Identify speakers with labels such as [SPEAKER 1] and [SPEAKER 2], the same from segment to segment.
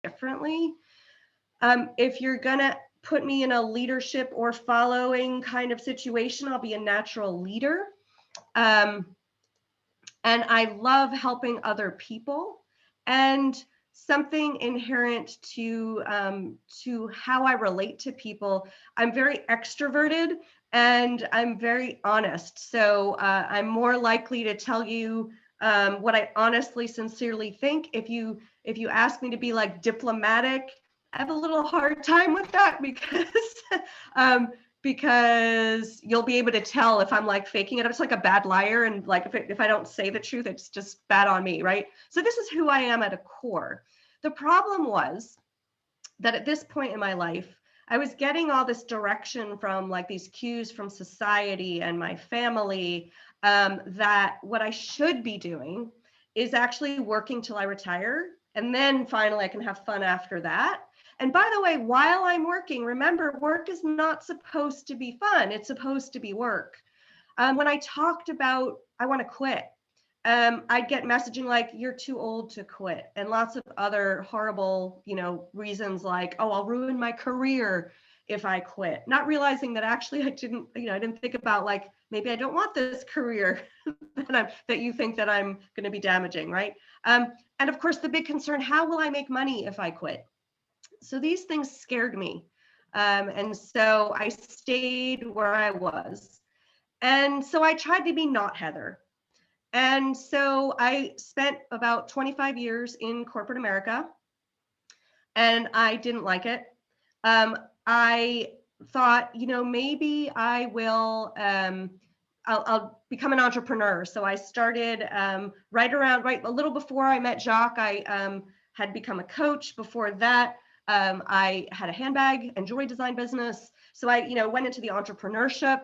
[SPEAKER 1] differently. If you're gonna put me in a leadership or following kind of situation, I'll be a natural leader. Um, and I love helping other people. And something inherent to how I relate to people, I'm very extroverted and I'm very honest. So I'm more likely to tell you what I honestly, sincerely think. If you ask me to be like diplomatic, I have a little hard time with that because um, because you'll be able to tell if I'm like faking it. I'm just like a bad liar, and like if I don't say the truth, it's just bad on me, right? So this is who I am at a core. The problem was that at this point in my life, I was getting all this direction from like these cues from society and my family, that what I should be doing is actually working till I retire. And then finally I can have fun after that. And by the way, while I'm working, remember, work is not supposed to be fun. It's supposed to be work. When I talked about I want to quit, I'd get messaging like, you're too old to quit, and lots of other horrible, reasons like, oh, I'll ruin my career if I quit. Not realizing that actually I didn't think about like, maybe I don't want this career that you think that I'm going to be damaging, right? And of course, the big concern, how will I make money if I quit? So these things scared me. And so I stayed where I was. And so I tried to be not Heather. And so I spent about 25 years in corporate America, and I didn't like it. I thought, maybe I will, I'll become an entrepreneur. So I started right a little before I met Jacques. I had become a coach. Before that, I had a handbag and jewelry design business. So I, went into the entrepreneurship.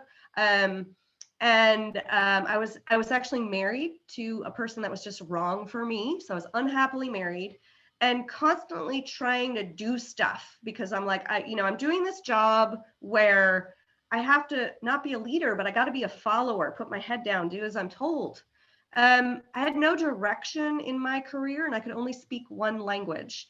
[SPEAKER 1] And I was actually married to a person that was just wrong for me. So I was unhappily married and constantly trying to do stuff because I'm like, I'm doing this job where I have to not be a leader, but I got to be a follower, put my head down, do as I'm told. I had no direction in my career and I could only speak one language.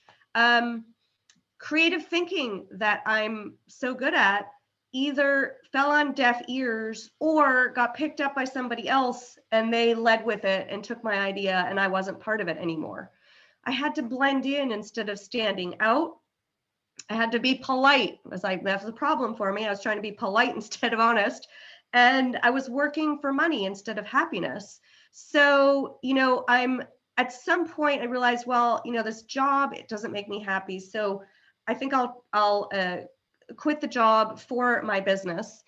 [SPEAKER 1] Creative thinking that I'm so good at either fell on deaf ears or got picked up by somebody else and they led with it and took my idea and I wasn't part of it anymore. I had to blend in instead of standing out. I had to be polite. That was a problem for me. I was trying to be polite instead of honest. And I was working for money instead of happiness. So, at some point I realized, well, this job, it doesn't make me happy. So I think I'll quit the job for my business.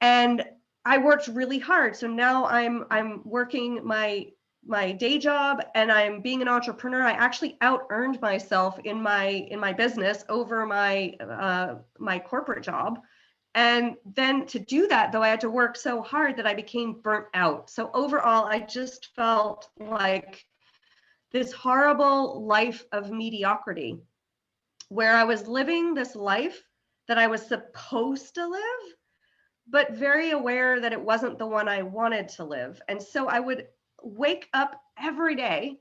[SPEAKER 1] And I worked really hard. So now I'm working my day job and I'm being an entrepreneur. I actually out earned myself in my business over my corporate job. And then to do that, though, I had to work so hard that I became burnt out. So overall, I just felt like this horrible life of mediocrity where I was living this life that I was supposed to live, but very aware that it wasn't the one I wanted to live. And so I would wake up every day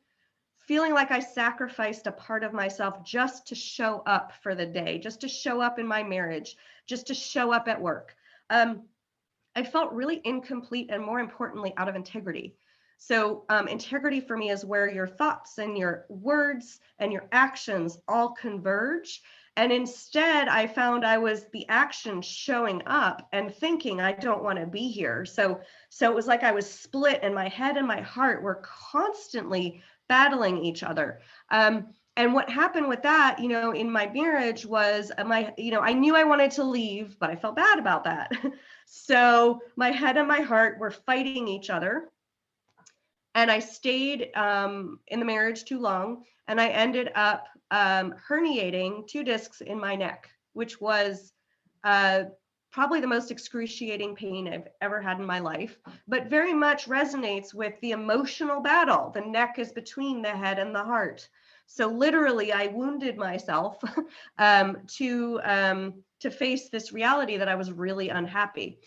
[SPEAKER 1] feeling like I sacrificed a part of myself just to show up for the day, just to show up in my marriage, just to show up at work. I felt really incomplete and, more importantly, out of integrity. So integrity for me is where your thoughts and your words and your actions all converge. And instead, I found I was the action showing up and thinking, I don't want to be here. So it was like I was split and my head and my heart were constantly battling each other. And what happened with that, in my marriage was I knew I wanted to leave, but I felt bad about that. So my head and my heart were fighting each other. And I stayed in the marriage too long. And I ended up herniating 2 discs in my neck, which was probably the most excruciating pain I've ever had in my life, but very much resonates with the emotional battle. The neck is between the head and the heart. So literally, I wounded myself to face this reality that I was really unhappy.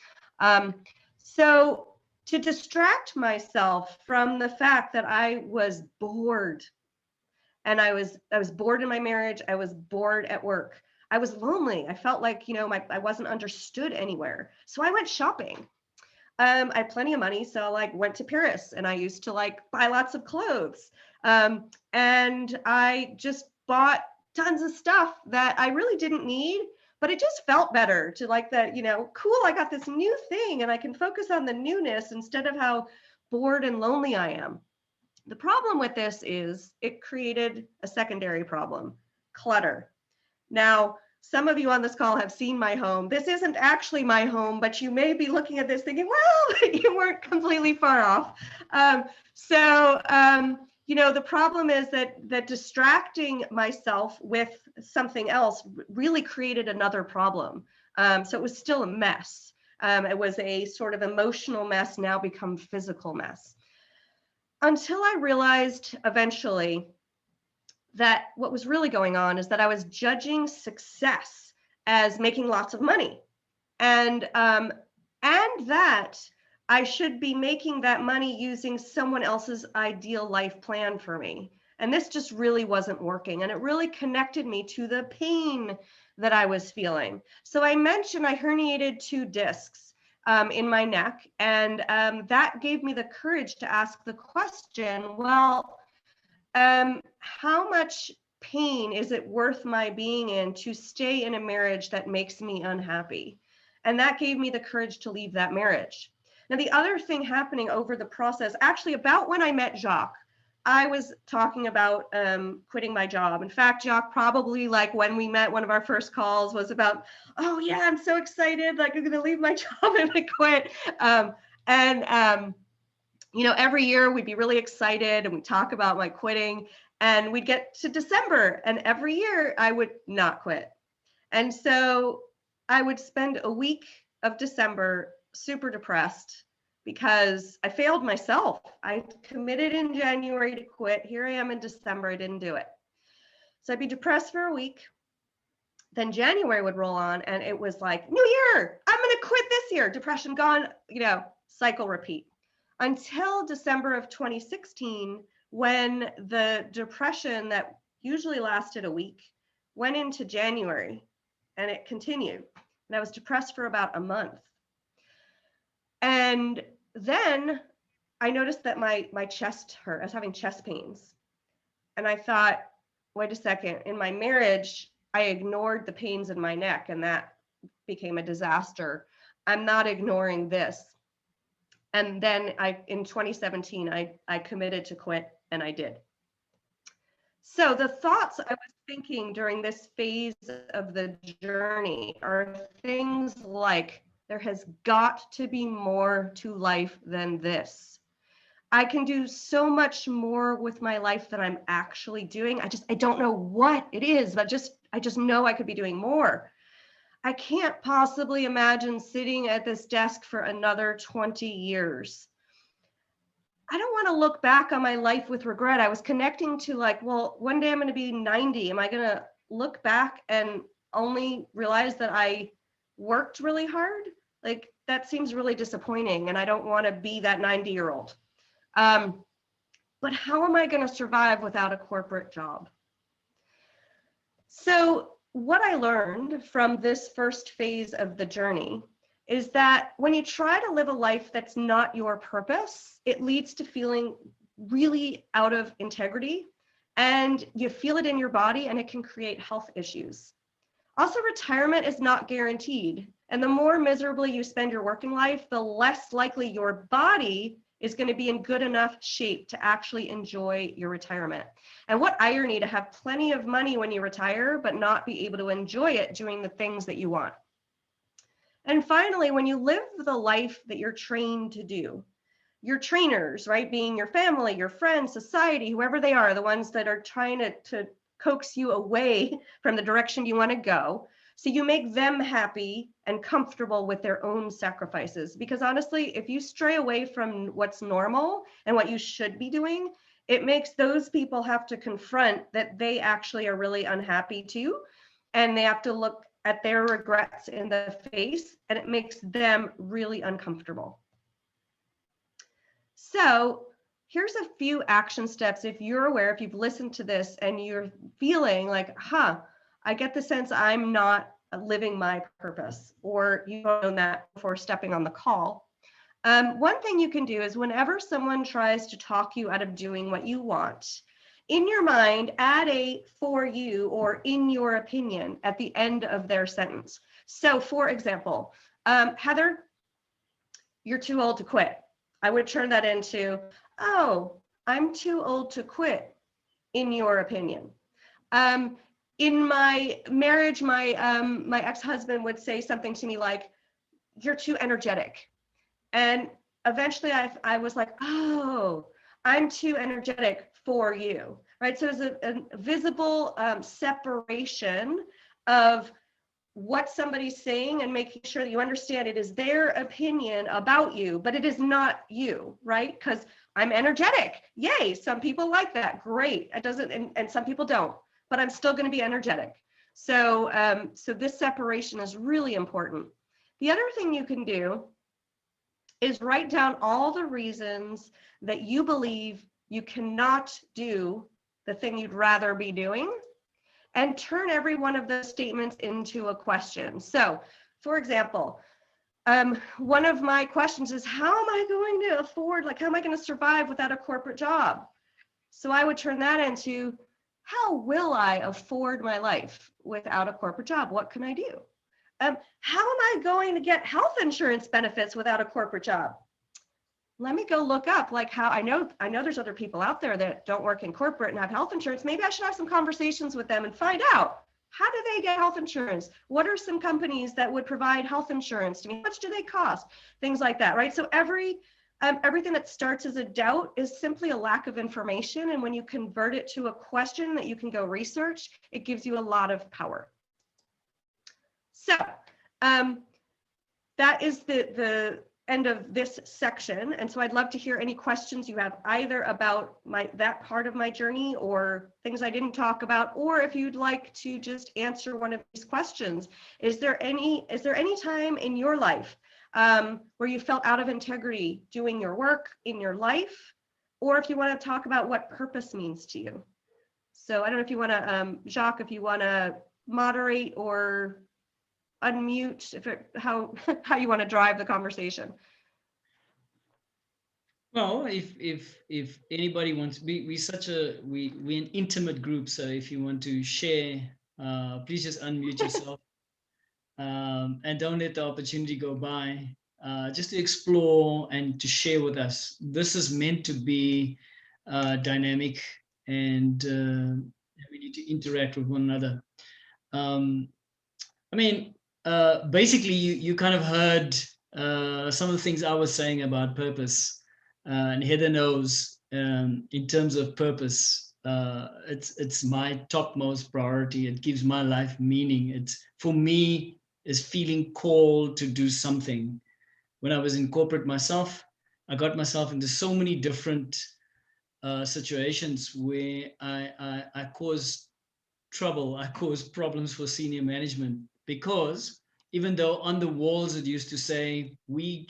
[SPEAKER 1] So to distract myself from the fact that I was bored And I was bored in my marriage. I was bored at work. I was lonely. I felt like, I wasn't understood anywhere. So I went shopping. I had plenty of money, so like went to Paris, and I used to like buy lots of clothes. And I just bought tons of stuff that I really didn't need, but it just felt better to like that, cool, I got this new thing and I can focus on the newness instead of how bored and lonely I am. The problem with this is it created a secondary problem: clutter. Now, some of you on this call have seen my home. This isn't actually my home, but you may be looking at this thinking, well, you weren't completely far off. The problem is that distracting myself with something else really created another problem. So it was still a mess. It was a sort of emotional mess, now become physical mess. Until I realized eventually that what was really going on is that I was judging success as making lots of money, and that I should be making that money using someone else's ideal life plan for me. And this just really wasn't working, and it really connected me to the pain that I was feeling. So I mentioned I herniated 2 discs in my neck, and that gave me the courage to ask the question, well, how much pain is it worth my being in to stay in a marriage that makes me unhappy? And that gave me the courage to leave that marriage. Now, the other thing happening over the process, actually about when I met Jacques, I was talking about quitting my job. In fact, Jacques, probably like when we met, one of our first calls was about, oh yeah, I'm so excited, like I'm gonna leave my job and I quit. Every year we'd be really excited and we'd talk about my quitting, and we'd get to December and every year I would not quit. And so I would spend a week of December super depressed because I failed myself. I committed in January to quit. Here I am in December, I didn't do it. So I'd be depressed for a week. Then January would roll on and it was like, new year, I'm gonna quit this year. Depression gone, cycle repeat. Until December of 2016, when the depression that usually lasted a week went into January, and it continued. And I was depressed for about a month. And then I noticed that my chest hurt. I was having chest pains. And I thought, wait a second, in my marriage, I ignored the pains in my neck, and that became a disaster. I'm not ignoring this. And then in 2017, I committed to quit, and I did. So the thoughts I was thinking during this phase of the journey are things like, there has got to be more to life than this. I can do so much more with my life than I'm actually doing. I don't know what it is, but I just know I could be doing more. I can't possibly imagine sitting at this desk for another 20 years. I don't want to look back on my life with regret. I was connecting to like, well, one day I'm going to be 90. Am I going to look back and only realize that I worked really hard? Like, that seems really disappointing, and I don't want to be that 90-year-old. But how am I going to survive without a corporate job? So what I learned from this first phase of the journey is that when you try to live a life that's not your purpose, it leads to feeling really out of integrity, and you feel it in your body, and it can create health issues. Also, retirement is not guaranteed. And the more miserably you spend your working life, the less likely your body is going to be in good enough shape to actually enjoy your retirement. And what irony to have plenty of money when you retire, but not be able to enjoy it doing the things that you want. And finally, when you live the life that you're trained to do, your trainers, right, being your family, your friends, society, whoever they are, the ones that are trying to coax you away from the direction you want to go, so you make them happy and comfortable with their own sacrifices. Because honestly, if you stray away from what's normal and what you should be doing, it makes those people have to confront that they actually are really unhappy too. And they have to look at their regrets in the face, and it makes them really uncomfortable. So here's a few action steps. If you're aware, if you've listened to this and you're feeling like, I get the sense I'm not living my purpose, or you don't know that before stepping on the call. One thing you can do is whenever someone tries to talk you out of doing what you want, in your mind, add a "for you" or "in your opinion" at the end of their sentence. So for example, Heather, you're too old to quit. I would turn that into, "Oh, I'm too old to quit, in your opinion." In my marriage, my ex-husband would say something to me like, "You're too energetic." And eventually I was like, "Oh, I'm too energetic for you," right? So there's a visible separation of what somebody's saying and making sure that you understand it is their opinion about you, but it is not you, right? Because I'm energetic. Yay. Some people like that. Great. It doesn't, and some people don't, but I'm still going to be energetic. So, so this separation is really important. The other thing you can do is write down all the reasons that you believe you cannot do the thing you'd rather be doing, and turn every one of those statements into a question. So, for example, one of my questions is, how am I going to afford, like, how am I going to survive without a corporate job? So I would turn that into, how will I afford my life without a corporate job? What can I do? How am I going to get health insurance benefits without a corporate job? Let me go look up, like, how I know there's other people out there that don't work in corporate and have health insurance. Maybe I should have some conversations with them and find out, how do they get health insurance? What are some companies that would provide health insurance to me? How much do they cost? Things like that, right? So everything that starts as a doubt is simply a lack of information. And when you convert it to a question that you can go research, it gives you a lot of power. So that is the end of this section. And so I'd love to hear any questions you have, either about that part of my journey or things I didn't talk about, or if you'd like to just answer one of these questions. Is there any time in your life where you felt out of integrity doing your work in your life? Or if you want to talk about what purpose means to you. So I don't know if you want to, Jacques, if you want to moderate or unmute, how you want to drive the conversation.
[SPEAKER 2] Well, if anybody wants, we're an intimate group, so if you want to share, please just unmute yourself, and don't let the opportunity go by, just to explore and to share with us. This is meant to be dynamic, and we need to interact with one another. I mean, basically, you kind of heard some of the things I was saying about purpose, and Heather knows, in terms of purpose, it's my topmost priority. It gives my life meaning. It's, for me, is feeling called to do something. When I was in corporate myself, I got myself into so many different situations where I caused trouble, I caused problems for senior management, because even though on the walls it used to say we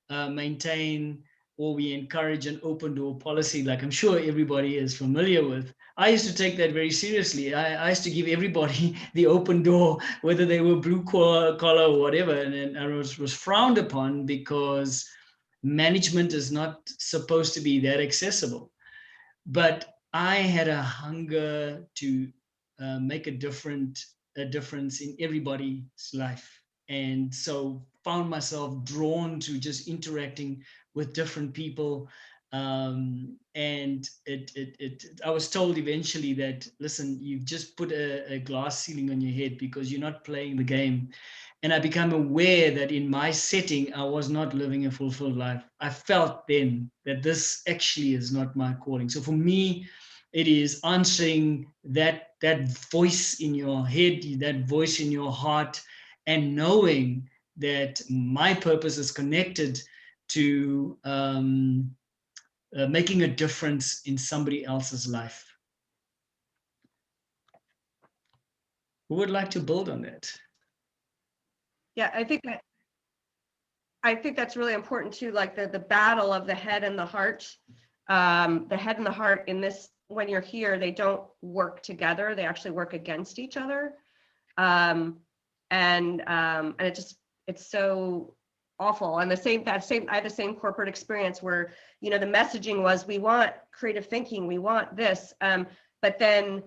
[SPEAKER 2] maintain or we encourage an open door policy, like I'm sure everybody is familiar with, I used to take that very seriously. I used to give everybody the open door, whether they were blue collar or whatever, and it was frowned upon because management is not supposed to be that accessible. But I had a hunger to make a difference in everybody's life, and so found myself drawn to just interacting with different people. And I was told eventually that, listen, you've just put a glass ceiling on your head because you're not playing the game. And I became aware that in my setting, I was not living a fulfilled life. I felt then that this actually is not my calling. So for me, it is answering that voice in your head, that voice in your heart, and knowing that my purpose is connected to making a difference in somebody else's life. Who would like to build on that?
[SPEAKER 1] Yeah, I think that's really important too, like the battle of the head and the heart. The head and the heart in this, when you're here, they don't work together. They actually work against each other. And it's so awful. And I had the same corporate experience where, you know, the messaging was, we want creative thinking, we want this. But then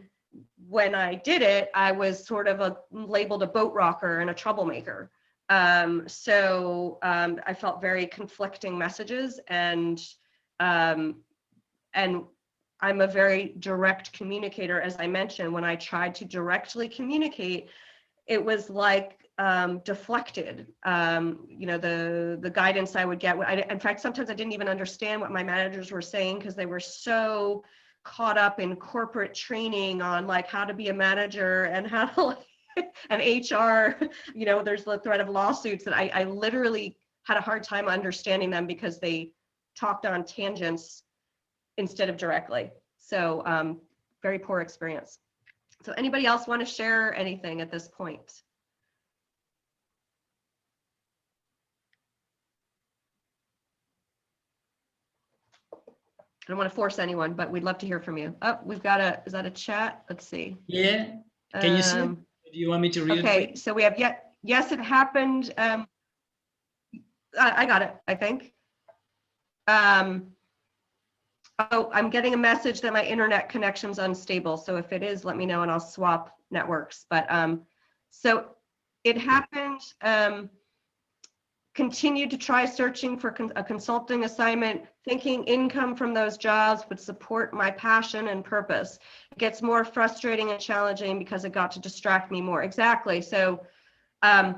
[SPEAKER 1] when I did it, I was sort of labeled a boat rocker and a troublemaker. So I felt very conflicting messages, and I'm a very direct communicator. As I mentioned, when I tried to directly communicate, it was like deflected. You know, the guidance I would get. In fact, sometimes I didn't even understand what my managers were saying, because they were so caught up in corporate training on like how to be a manager and how to and HR, you know, there's the threat of lawsuits, that I literally had a hard time understanding them because they talked on tangents instead of directly. So very poor experience. So anybody else want to share anything at this point? I don't want to force anyone, but we'd love to hear from you. Oh, we've got is that a chat? Let's see.
[SPEAKER 2] Yeah. Can you see it? Do you want me to read it?
[SPEAKER 1] Okay, so we have yes, it happened. I got it, I think. Oh, I'm getting a message that my internet connection's unstable. So if it is, let me know and I'll swap networks. But so it happened. Continued to try searching for a consulting assignment, thinking income from those jobs would support my passion and purpose. It gets more frustrating and challenging because it got to distract me more. Exactly. So I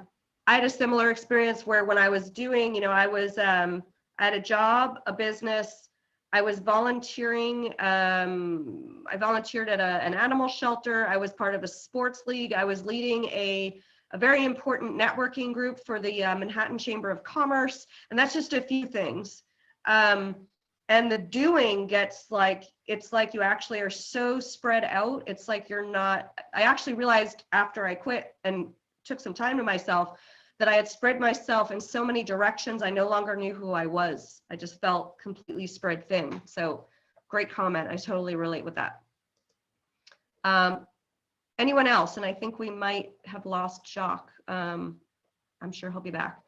[SPEAKER 1] had a similar experience where when I was doing, you know, I had a job, a business, I was volunteering. I volunteered at an animal shelter. I was part of a sports league. I was leading a very important networking group for the Manhattan Chamber of Commerce. And that's just a few things. And the doing gets like, it's like you actually are so spread out. It's like you're not, I actually realized after I quit and took some time to myself that I had spread myself in so many directions. I no longer knew who I was. I just felt completely spread thin. So great comment. I totally relate with that. Anyone else? And I think we might have lost Jacques. I'm sure he'll be back.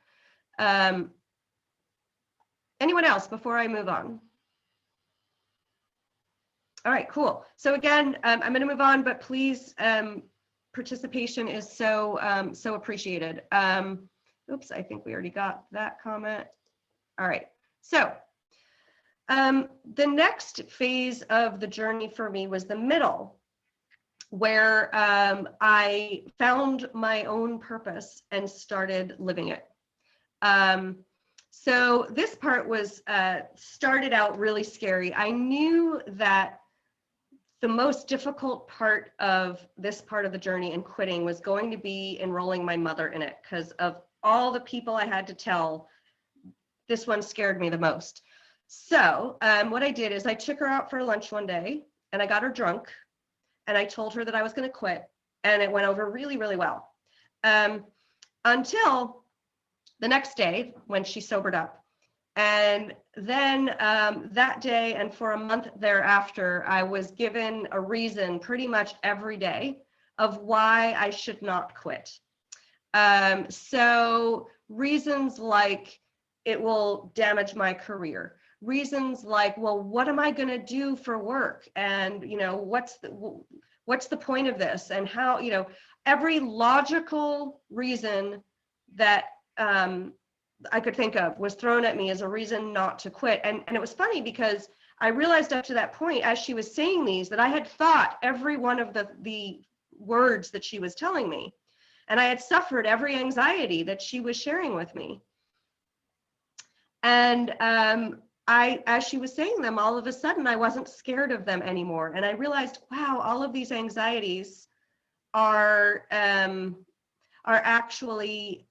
[SPEAKER 1] Anyone else before I move on? All right, cool. So again, I'm going to move on, but please, participation is so appreciated. Oops, I think we already got that comment. All right, so the next phase of the journey for me was the middle, where I found my own purpose and started living it. So this part was started out really scary. I knew that the most difficult part of this part of the journey and quitting was going to be enrolling my mother in it, because of all the people I had to tell, this one scared me the most. So what I did is I took her out for lunch one day and I got her drunk and I told her that I was going to quit, and it went over really, really well. Until the next day when she sobered up. And then that day and for a month thereafter, I was given a reason pretty much every day of why I should not quit. So reasons like it will damage my career. Reasons like, well, what am I going to do for work? And, you know, what's the point of this? And how, you know, every logical reason that I could think of was thrown at me as a reason not to quit. And it was funny because I realized up to that point, as she was saying these, that I had thought every one of the words that she was telling me. And I had suffered every anxiety that she was sharing with me. And as she was saying them, all of a sudden, I wasn't scared of them anymore. And I realized, wow, all of these anxieties are actually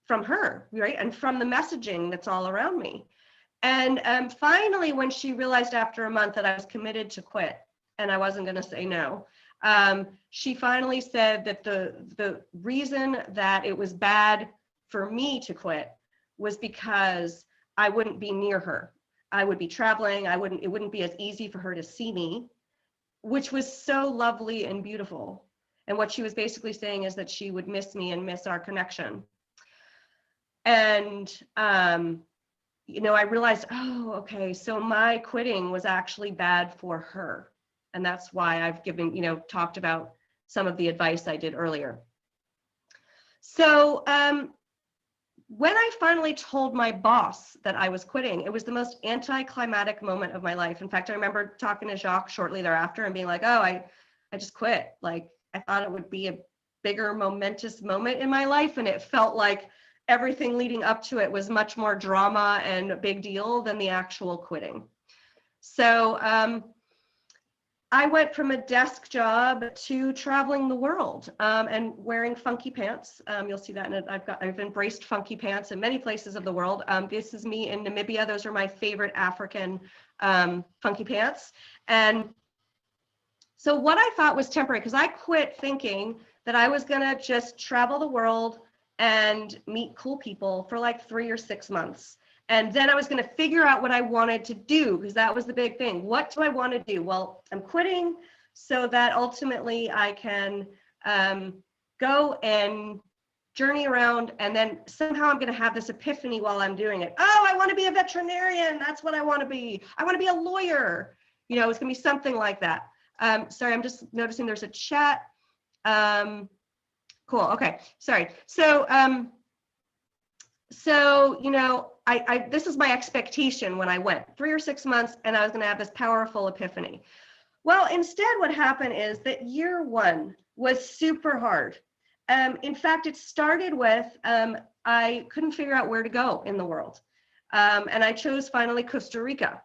[SPEAKER 1] from her, right? And from the messaging that's all around me. And finally, when she realized after a month that I was committed to quit and I wasn't going to say no, she finally said that the reason that it was bad for me to quit was because I wouldn't be near her. I would be traveling. It wouldn't be as easy for her to see me, which was so lovely and beautiful. And what she was basically saying is that she would miss me and miss our connection. And, you know, I realized, oh, okay, so my quitting was actually bad for her. And that's why I've given, you know, talked about some of the advice I did earlier. So when I finally told my boss that I was quitting, it was the most anticlimactic moment of my life. In fact, I remember talking to Jacques shortly thereafter and being like, oh, I just quit. Like, I thought it would be a bigger momentous moment in my life. And it felt like everything leading up to it was much more drama and a big deal than the actual quitting. So I went from a desk job to traveling the world and wearing funky pants. You'll see that in it. I've embraced funky pants in many places of the world. This is me in Namibia. Those are my favorite African funky pants. And so what I thought was temporary, because I quit thinking that I was gonna just travel the world and meet cool people for like 3 or 6 months. And then I was going to figure out what I wanted to do, because that was the big thing. What do I want to do? Well, I'm quitting so that ultimately I can go and journey around, and then somehow I'm going to have this epiphany while I'm doing it. Oh, I want to be a veterinarian. That's what I want to be. I want to be a lawyer. You know, it's going to be something like that. Sorry, I'm just noticing there's a chat. Cool. Okay. Sorry. So, you know, this is my expectation when I went 3 or 6 months, and I was going to have this powerful epiphany. Well, instead, what happened is that year 1 was super hard. In fact, it started with I couldn't figure out where to go in the world, and I chose finally Costa Rica.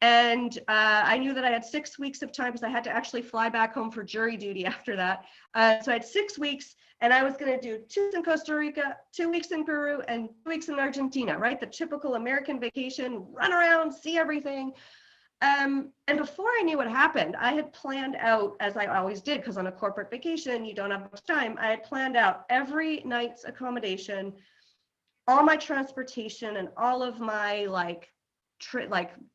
[SPEAKER 1] And I knew that I had 6 weeks of time, because I had to actually fly back home for jury duty after that. So I had 6 weeks, and I was going to do 2 weeks in Costa Rica, 2 weeks in Peru, and 2 weeks in Argentina, right? The typical American vacation, run around, see everything. And before I knew what happened, I had planned out, as I always did, because on a corporate vacation, you don't have much time. I had planned out every night's accommodation, all my transportation, and all of my like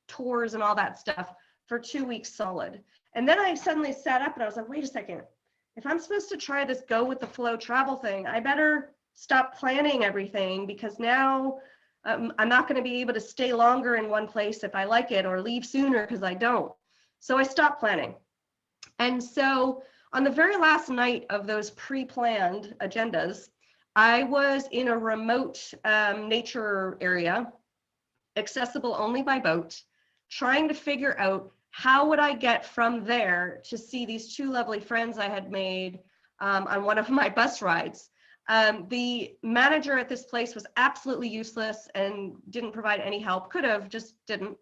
[SPEAKER 1] tours and all that stuff for 2 weeks solid. And then I suddenly sat up and I was like, wait a second, if I'm supposed to try this go with the flow travel thing, I better stop planning everything, because now I'm not going to be able to stay longer in one place if I like it, or leave sooner because I don't. So I stopped planning. And so on the very last night of those pre-planned agendas, I was in a remote nature area, accessible only by boat, trying to figure out how would I get from there to see these 2 lovely friends I had made on one of my bus rides. The manager at this place was absolutely useless and didn't provide any help. Could have, just didn't.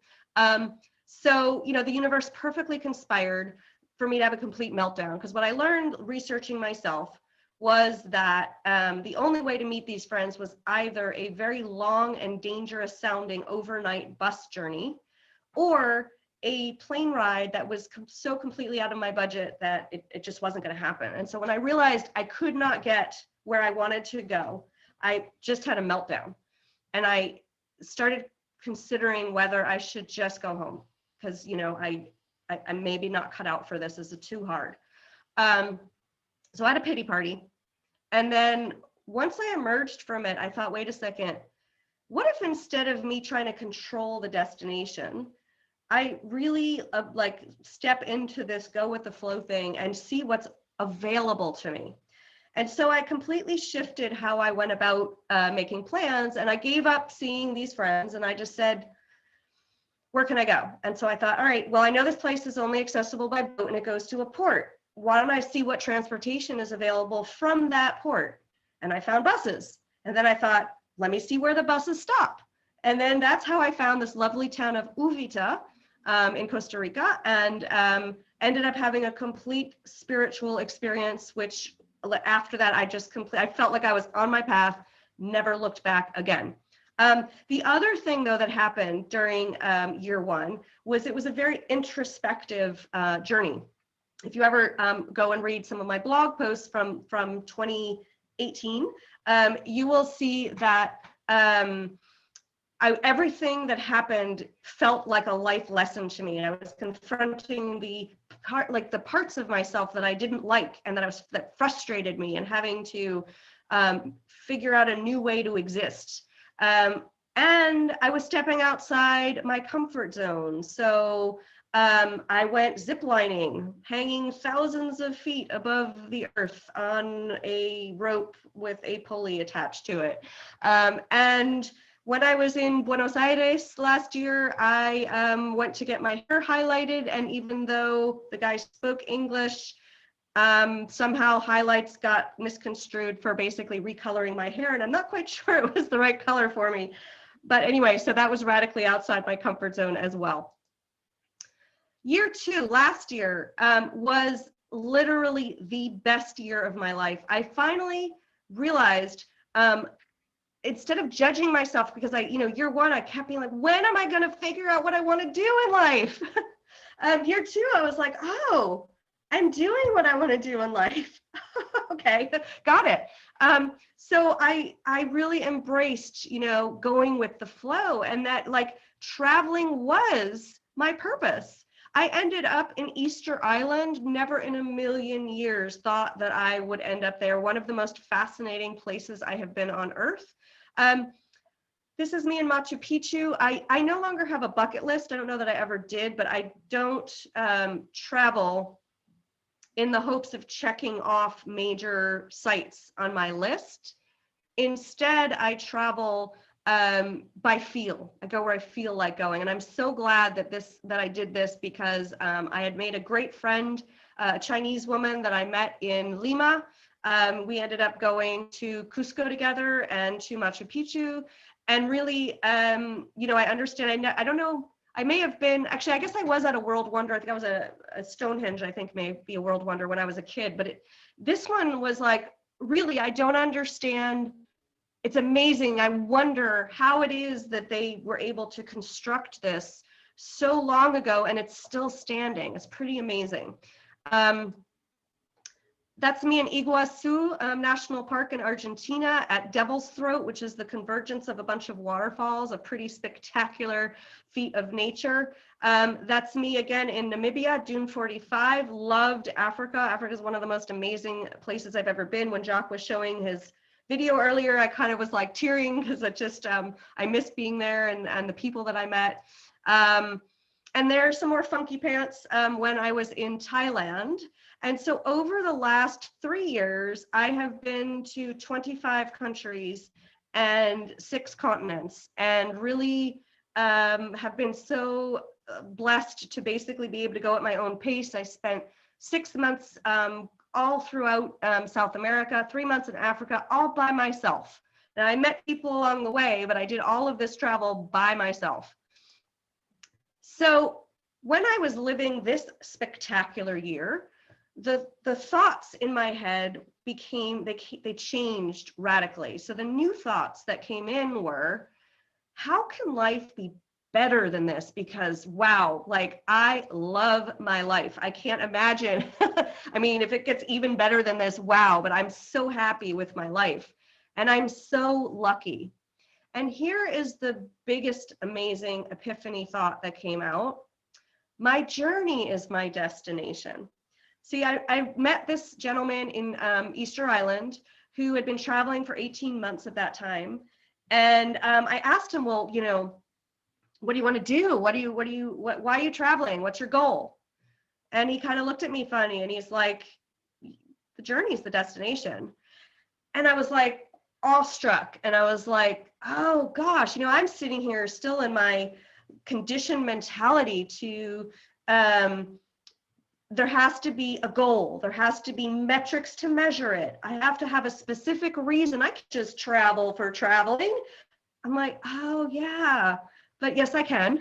[SPEAKER 1] So, you know, the universe perfectly conspired for me to have a complete meltdown, because what I learned researching myself was that the only way to meet these friends was either a very long and dangerous sounding overnight bus journey, or a plane ride that was so completely out of my budget that it just wasn't going to happen. And so when I realized I could not get where I wanted to go, I just had a meltdown. And I started considering whether I should just go home, because, you know, I'm maybe not cut out for this. This is too hard. So I had a pity party. And then once I emerged from it, I thought, wait a second, what if instead of me trying to control the destination, I really like step into this go with the flow thing and see what's available to me. And so I completely shifted how I went about making plans, and I gave up seeing these friends, and I just said, where can I go? And so I thought, all right, well, I know this place is only accessible by boat and it goes to a port. Why don't I see what transportation is available from that port? And I found buses. And then I thought, let me see where the buses stop. And then that's how I found this lovely town of Uvita in Costa Rica, and ended up having a complete spiritual experience, which after that, I felt like I was on my path, never looked back again. The other thing, though, that happened during year 1 was it was a very introspective journey. If you ever go and read some of my blog posts from 2018, you will see that everything that happened felt like a life lesson to me. I was confronting the parts of myself that I didn't like and that frustrated me, and having to figure out a new way to exist. And I was stepping outside my comfort zone. So I went ziplining, hanging thousands of feet above the earth on a rope with a pulley attached to it. And when I was in Buenos Aires last year, I went to get my hair highlighted. And even though the guy spoke English, somehow highlights got misconstrued for basically recoloring my hair. And I'm not quite sure it was the right color for me. But anyway, so that was radically outside my comfort zone as well. Year 2, last year, was literally the best year of my life. I finally realized, instead of judging myself, because year 1, I kept being like, when am I going to figure out what I want to do in life? Year 2, I was like, oh, I'm doing what I want to do in life. Okay, got it. So I really embraced, going with the flow, and that traveling was my purpose. I ended up in Easter Island, never in a million years thought that I would end up there. One of the most fascinating places I have been on Earth. This is me in Machu Picchu. I no longer have a bucket list. I don't know that I ever did, but I don't travel in the hopes of checking off major sites on my list. Instead, I travel by feel. I go where I feel like going. And I'm so glad that I did this, because I had made a great friend, a Chinese woman that I met in Lima. We ended up going to Cusco together and to Machu Picchu. And really, I understand, I don't know, I may have been, actually, I guess I was at a World Wonder. I think I was a Stonehenge, I think may be a World Wonder when I was a kid. But this one was like, really, I don't understand. It's amazing. I wonder how it is that they were able to construct this so long ago and it's still standing. It's pretty amazing. That's me in Iguazu National Park in Argentina at Devil's Throat, which is the convergence of a bunch of waterfalls, a pretty spectacular feat of nature. That's me again in Namibia, Dune 45. Loved Africa. Africa is one of the most amazing places I've ever been. When Jacques was showing his video earlier, I kind of was like tearing, because it just, I miss being there and the people that I met. And there's some more funky pants when I was in Thailand. And so over the last 3 years, I have been to 25 countries and 6 continents, and really have been so blessed to basically be able to go at my own pace. I spent 6 months all throughout South America, 3 months in Africa, all by myself. And I met people along the way, but I did all of this travel by myself. So when I was living this spectacular year, the thoughts in my head they changed radically. So the new thoughts that came in were, how can life be better than this? Because wow, like I love my life. I can't imagine. I mean, if it gets even better than this, wow, but I'm so happy with my life and I'm so lucky. And here is the biggest amazing epiphany thought that came out. My journey is my destination. See, I met this gentleman in Easter Island who had been traveling for 18 months at that time. And I asked him, well, what do you want to do? Why are you traveling? What's your goal? And he kind of looked at me funny and he's like, the journey is the destination. And I was like awestruck. And I was like, oh gosh, I'm sitting here still in my conditioned mentality to, there has to be a goal. There has to be metrics to measure it. I have to have a specific reason. I can't just travel for traveling. I'm like, oh yeah, but yes, I can,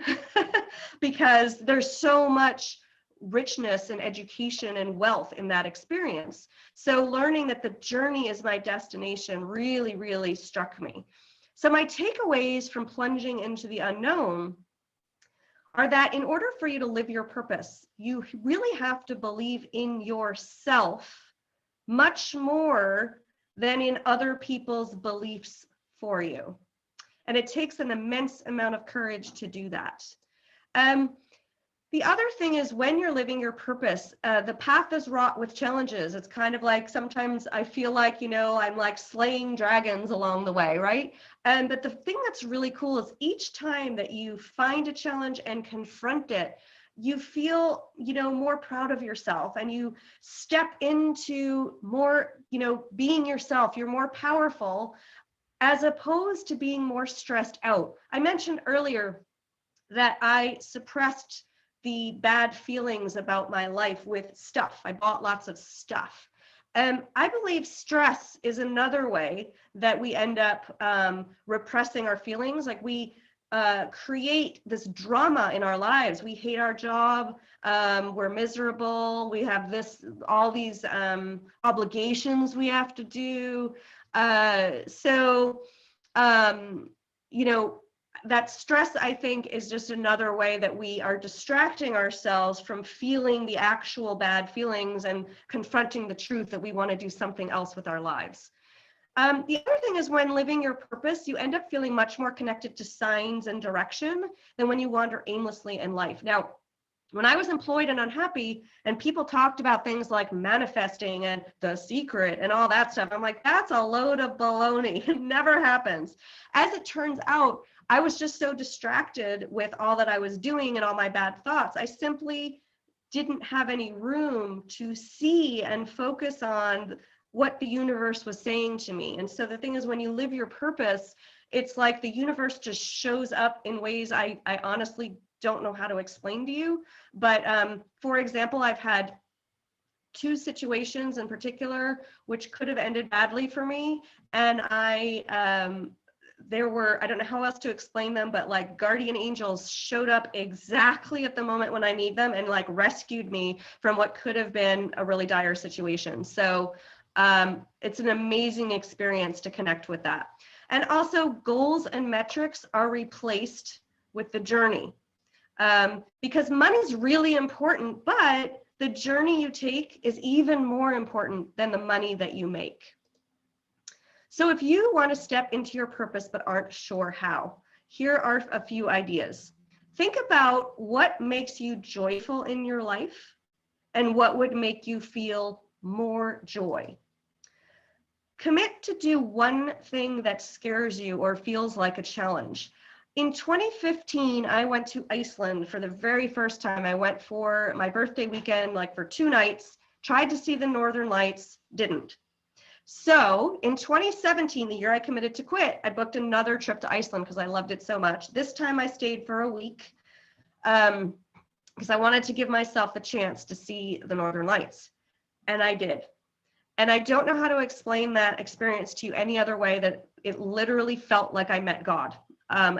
[SPEAKER 1] because there's so much richness and education and wealth in that experience. So learning that the journey is my destination really, really struck me. So my takeaways from plunging into the unknown are that in order for you to live your purpose, you really have to believe in yourself much more than in other people's beliefs for you. And it takes an immense amount of courage to do that. The other thing is when you're living your purpose, the path is wrought with challenges. It's kind of like sometimes I feel like, I'm like slaying dragons along the way, right? But the thing that's really cool is each time that you find a challenge and confront it, you feel, more proud of yourself, and you step into more, being yourself. You're more powerful, as opposed to being more stressed out. I mentioned earlier that I suppressed the bad feelings about my life with stuff. I bought lots of stuff. I believe stress is another way that we end up repressing our feelings. Like we create this drama in our lives. We hate our job. We're miserable. We have all these obligations we have to do. That stress, I think, is just another way that we are distracting ourselves from feeling the actual bad feelings and confronting the truth that we want to do something else with our lives. The other thing is when living your purpose, you end up feeling much more connected to signs and direction than when you wander aimlessly in life. Now, when I was employed and unhappy and people talked about things like manifesting and the secret and all that stuff, I'm like, that's a load of baloney. It never happens. As it turns out, I was just so distracted with all that I was doing and all my bad thoughts. I simply didn't have any room to see and focus on what the universe was saying to me. And so the thing is, when you live your purpose, it's like the universe just shows up in ways I honestly don't know how to explain to you. But for example, I've had 2 situations in particular which could have ended badly for me. And there were, I don't know how else to explain them, but like guardian angels showed up exactly at the moment when I need them and like rescued me from what could have been a really dire situation. So it's an amazing experience to connect with that. And also, goals and metrics are replaced with the journey. Because money's really important, but the journey you take is even more important than the money that you make. So if you want to step into your purpose but aren't sure how, here are a few ideas. Think about what makes you joyful in your life and what would make you feel more joy. Commit to do one thing that scares you or feels like a challenge. In 2015, I went to Iceland for the very first time. I went for my birthday weekend, like for 2 nights, tried to see the Northern Lights, didn't. So in 2017, the year I committed to quit, I booked another trip to Iceland because I loved it so much. This time I stayed for a week because I wanted to give myself the chance to see the Northern Lights. And I did. And I don't know how to explain that experience to you any other way that it literally felt like I met God.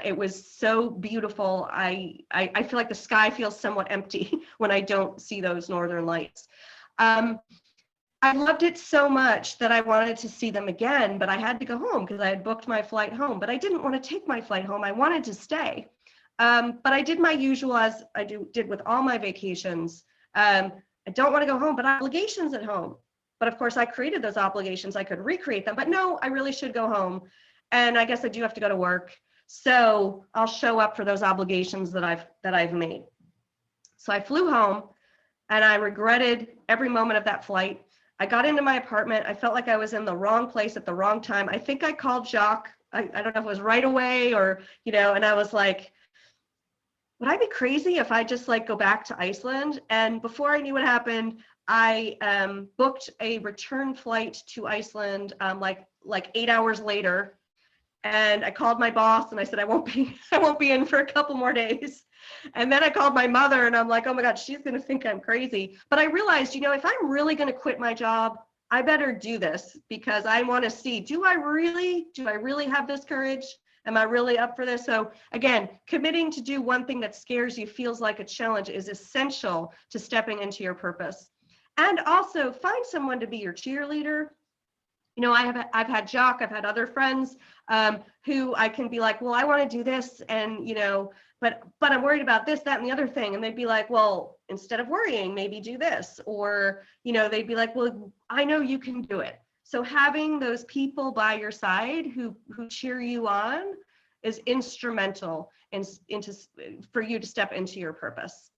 [SPEAKER 1] It was so beautiful. I feel like the sky feels somewhat empty when I don't see those Northern Lights. I loved it so much that I wanted to see them again, but I had to go home because I had booked my flight home, but I didn't want to take my flight home. I wanted to stay. But I did my usual, as I did with all my vacations. I don't want to go home, but I have obligations at home. But of course I created those obligations. I could recreate them, but no, I really should go home. And I guess I do have to go to work. So I'll show up for those obligations that I've made. So I flew home and I regretted every moment of that flight. I got into my apartment. I felt like I was in the wrong place at the wrong time. I think I called Jacques. I don't know if it was right away or, and I was like, would I be crazy if I just like go back to Iceland? And before I knew what happened, I booked a return flight to Iceland like 8 hours later. And I called my boss and I said, I won't be in for a couple more days. And then I called my mother and I'm like, oh my God, she's going to think I'm crazy. But I realized, if I'm really going to quit my job, I better do this because I want to see, do I really have this courage? Am I really up for this? So again, committing to do one thing that scares you, feels like a challenge, is essential to stepping into your purpose. And also find someone to be your cheerleader. I've had Jacques, I've had other friends who I can be like, well, I want to do this, and but I'm worried about this, that, and the other thing, and they'd be like, well, instead of worrying, maybe do this, or they'd be like, well, I know you can do it. So having those people by your side who cheer you on is instrumental for you to step into your purpose.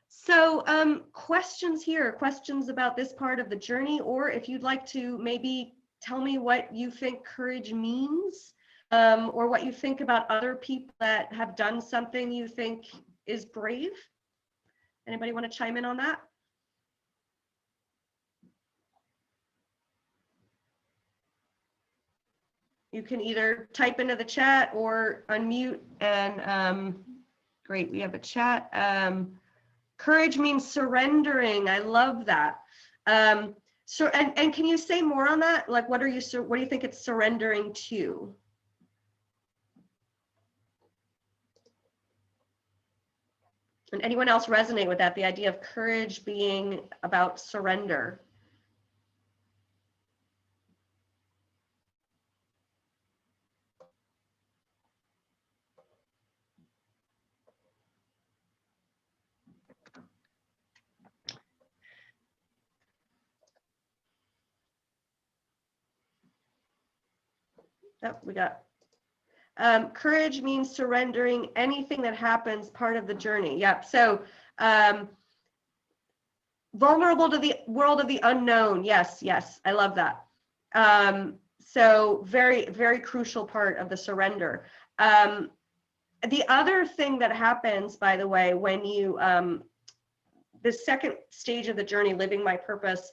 [SPEAKER 1] So questions here, questions about this part of the journey, or if you'd like to maybe tell me what you think courage means, or what you think about other people that have done something you think is brave. Anybody want to chime in on that? You can either type into the chat or unmute, and great, we have a chat. Courage means surrendering. I love that. So, and can you say more on that? Like, what do you think it's surrendering to? And anyone else resonate with that? The idea of courage being about surrender. Oh, we got courage means surrendering anything that happens, part of the journey. Yep. So vulnerable to the world of the unknown. Yes, yes, I love that. So very, very crucial part of the surrender. The other thing that happens, by the way, when you, the second stage of the journey, living my purpose,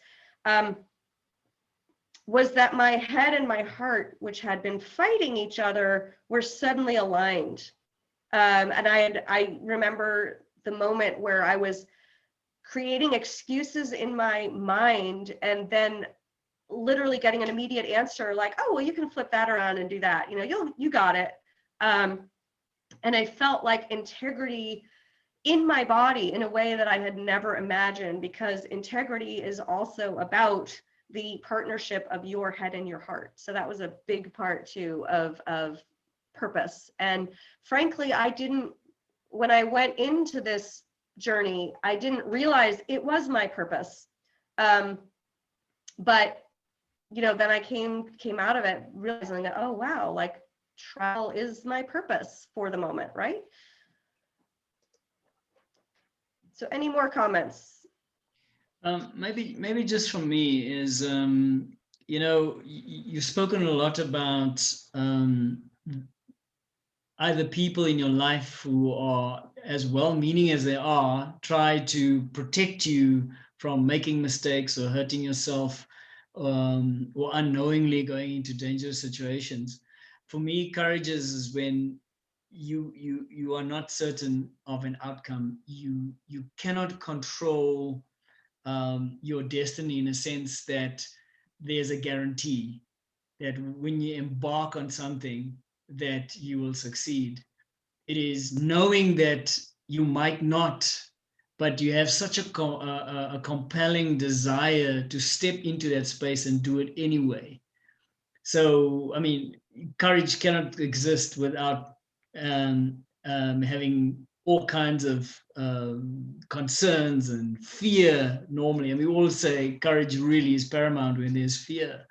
[SPEAKER 1] was that my head and my heart, which had been fighting each other, were suddenly aligned. And I remember the moment where I was creating excuses in my mind and then literally getting an immediate answer like, oh, well, you can flip that around and do that. You know, you got it. And I felt like integrity in my body in a way that I had never imagined, because integrity is also about the partnership of your head and your heart. So that was a big part too of purpose. And frankly, when I went into this journey, I didn't realize it was my purpose. But, you know, then I came out of it realizing that, oh, wow, like travel is my purpose for the moment, right? So any more comments?
[SPEAKER 2] Maybe just from me is, you know, you've spoken a lot about either people in your life who are as well-meaning as they are, try to protect you from making mistakes or hurting yourself, or unknowingly going into dangerous situations. For me, courage is when you are not certain of an outcome. You cannot control your destiny in a sense that there's a guarantee that when you embark on something that you will succeed. It is knowing that you might not, but you have such a compelling desire to step into that space and do it anyway. So, I mean, courage cannot exist without having all kinds of concerns and fear normally. And we all say courage really is paramount when there's fear.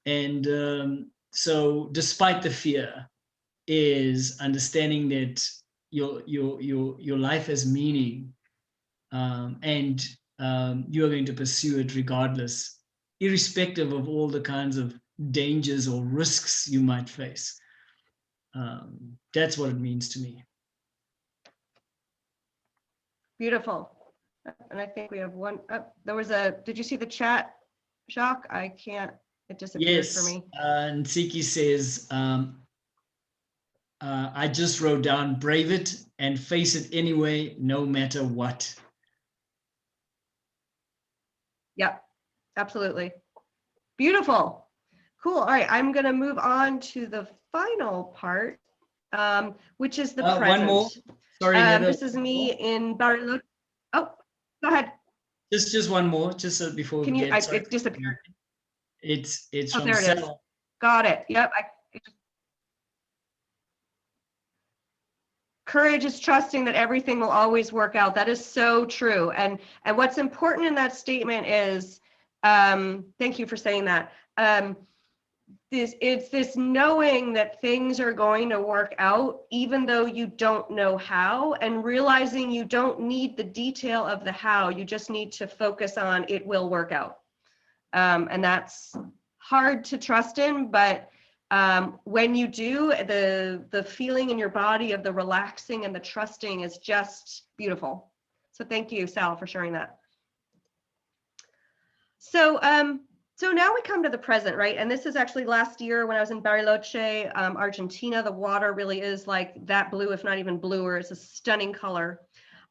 [SPEAKER 2] And so despite the fear is understanding that your life has meaning, and you are going to pursue it regardless, irrespective of all the kinds of dangers or risks you might face. That's what it means to me.
[SPEAKER 1] Beautiful. And I think we have one. There was did you see the chat, Jacques? I can't, it disappeared for me.
[SPEAKER 2] And Siki says, I just wrote down, brave it and face it anyway, no matter what.
[SPEAKER 1] Yep, absolutely. Beautiful. Cool. All right, I'm going to move on to the final part, which is the present.
[SPEAKER 2] One more. Sorry,
[SPEAKER 1] this is me in Bariloche. Oh, go ahead.
[SPEAKER 2] Just one more, just before
[SPEAKER 1] we get. It disappeared.
[SPEAKER 2] It's
[SPEAKER 1] oh,
[SPEAKER 2] from
[SPEAKER 1] there it is. Got it. Yep. Courage is trusting that everything will always work out. That is so true. And what's important in that statement is, thank you for saying that. it's this knowing that things are going to work out even though you don't know how, and realizing you don't need the detail of the how, you just need to focus on it will work out. And that's hard to trust in, but when you do, the feeling in your body of the relaxing and the trusting is just beautiful. So thank you, Sal, for sharing that. So so now we come to the present, right? And this is actually last year when I was in Bariloche, Argentina. The water really is like that blue, if not even bluer. It's a stunning color.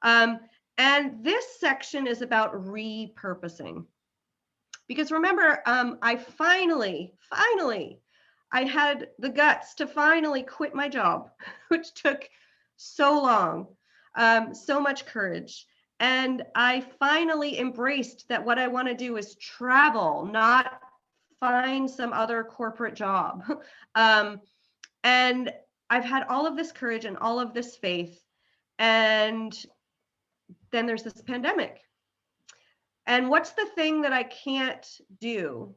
[SPEAKER 1] And this section is about repurposing. Because remember, I finally, I had the guts to finally quit my job, which took so long, so much courage. And I finally embraced that what I want to do is travel, not find some other corporate job. And I've had all of this courage and all of this faith. And then there's this pandemic. And what's the thing that I can't do?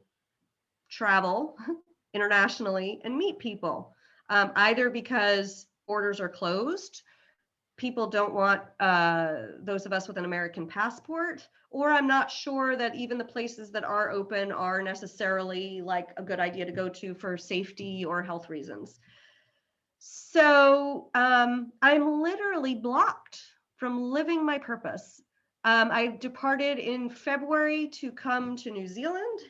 [SPEAKER 1] Travel internationally and meet people, either because borders are closed, people don't want those of us with an American passport, or I'm not sure that even the places that are open are necessarily like a good idea to go to for safety or health reasons. So I'm literally blocked from living my purpose. I departed in February to come to New Zealand,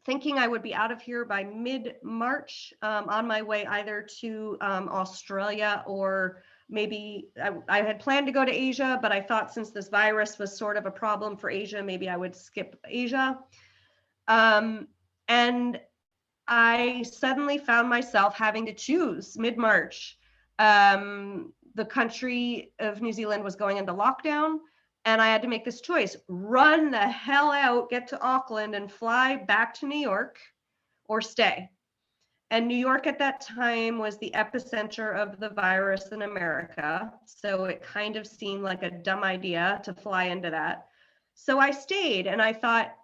[SPEAKER 1] thinking I would be out of here by mid-March, on my way either to Australia, or maybe I had planned to go to Asia, but I thought since this virus was sort of a problem for Asia, maybe I would skip Asia. And I suddenly found myself having to choose mid-March. The country of New Zealand was going into lockdown, and I had to make this choice: run the hell out, get to Auckland and fly back to New York, or stay. And New York at that time was the epicenter of the virus in America. So it kind of seemed like a dumb idea to fly into that. So I stayed, and I thought,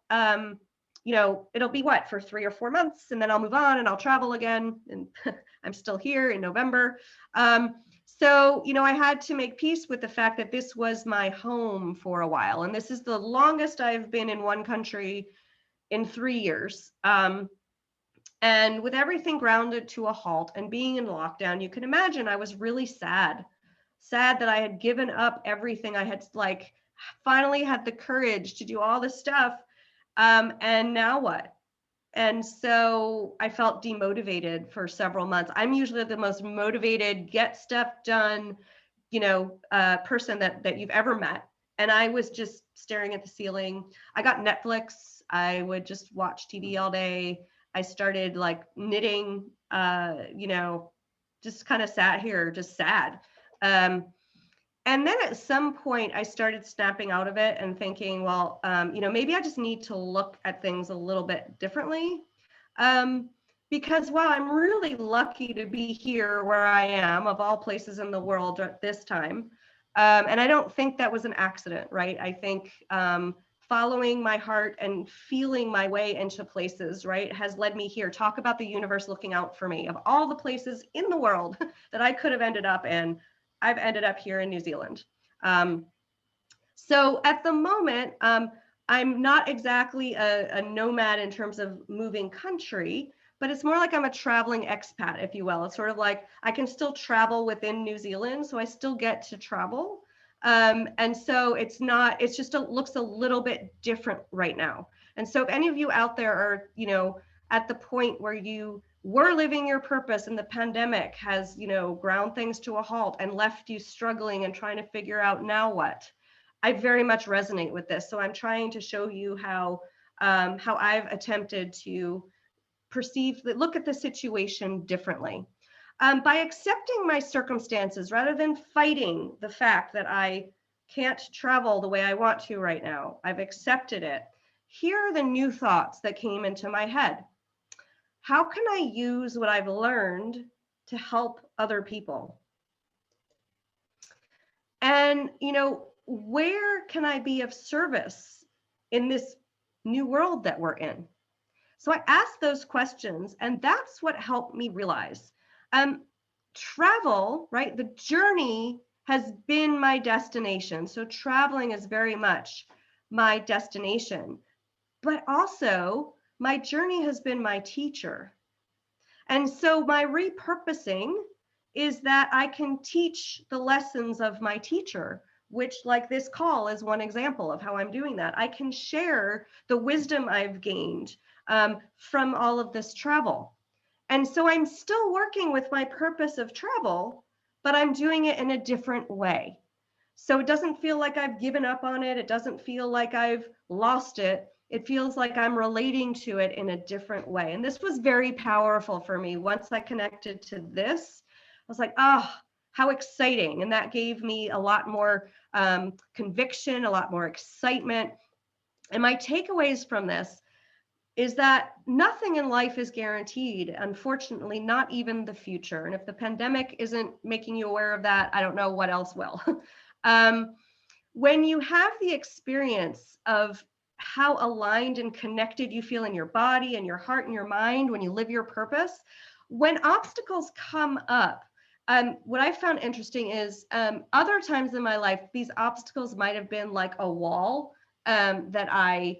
[SPEAKER 1] you know, it'll be what, for 3 or 4 months, and then I'll move on and I'll travel again. And I'm still here in November. So, you know, I had to make peace with the fact that this was my home for a while. And this is the longest I've been in one country in 3 years. And with everything grounded to a halt and being in lockdown, you can imagine I was really sad that I had given up everything. I had like finally had the courage to do all this stuff. And now what? And so I felt demotivated for several months. I'm usually the most motivated, get stuff done, you know, person that you've ever met. And I was just staring at the ceiling. I got Netflix. I would just watch TV all day. I started like knitting, you know, just kind of sat here, just sad. And then at some point I started snapping out of it and thinking, well, you know, maybe I just need to look at things a little bit differently. Because wow, I'm really lucky to be here where I am, of all places in the world at this time. And I don't think that was an accident, right? I think following my heart and feeling my way into places, right, has led me here. Talk about the universe looking out for me. Of all the places in the world that I could have ended up in, I've ended up here in New Zealand. So at the moment, I'm not exactly a nomad in terms of moving country, but it's more like I'm a traveling expat, if you will. It's sort of like I can still travel within New Zealand, so I still get to travel. And so it's just looks a little bit different right now. And so if any of you out there are, you know, at the point where you were living your purpose and the pandemic has, you know, ground things to a halt and left you struggling and trying to figure out now what, I very much resonate with this. So I'm trying to show you how I've attempted to look at the situation differently. By accepting my circumstances rather than fighting the fact that I can't travel the way I want to right now, I've accepted it. Here are the new thoughts that came into my head. How can I use what I've learned to help other people? And, you know, where can I be of service in this new world that we're in? So I asked those questions, and that's what helped me realize travel, right? The journey has been my destination. So traveling is very much my destination, but also my journey has been my teacher. And so my repurposing is that I can teach the lessons of my teacher, which, like this call, is one example of how I'm doing that. I can share the wisdom I've gained from all of this travel. And so I'm still working with my purpose of travel, but I'm doing it in a different way. So it doesn't feel like I've given up on it. It doesn't feel like I've lost it. It feels like I'm relating to it in a different way. And this was very powerful for me. Once I connected to this, I was like, oh, how exciting. And that gave me a lot more conviction, a lot more excitement. And my takeaways from this is that nothing in life is guaranteed, unfortunately, not even the future. And if the pandemic isn't making you aware of that, I don't know what else will. When you have the experience of how aligned and connected you feel in your body and your heart and your mind when you live your purpose, when obstacles come up, what I found interesting is other times in my life, these obstacles might have been like a wall that I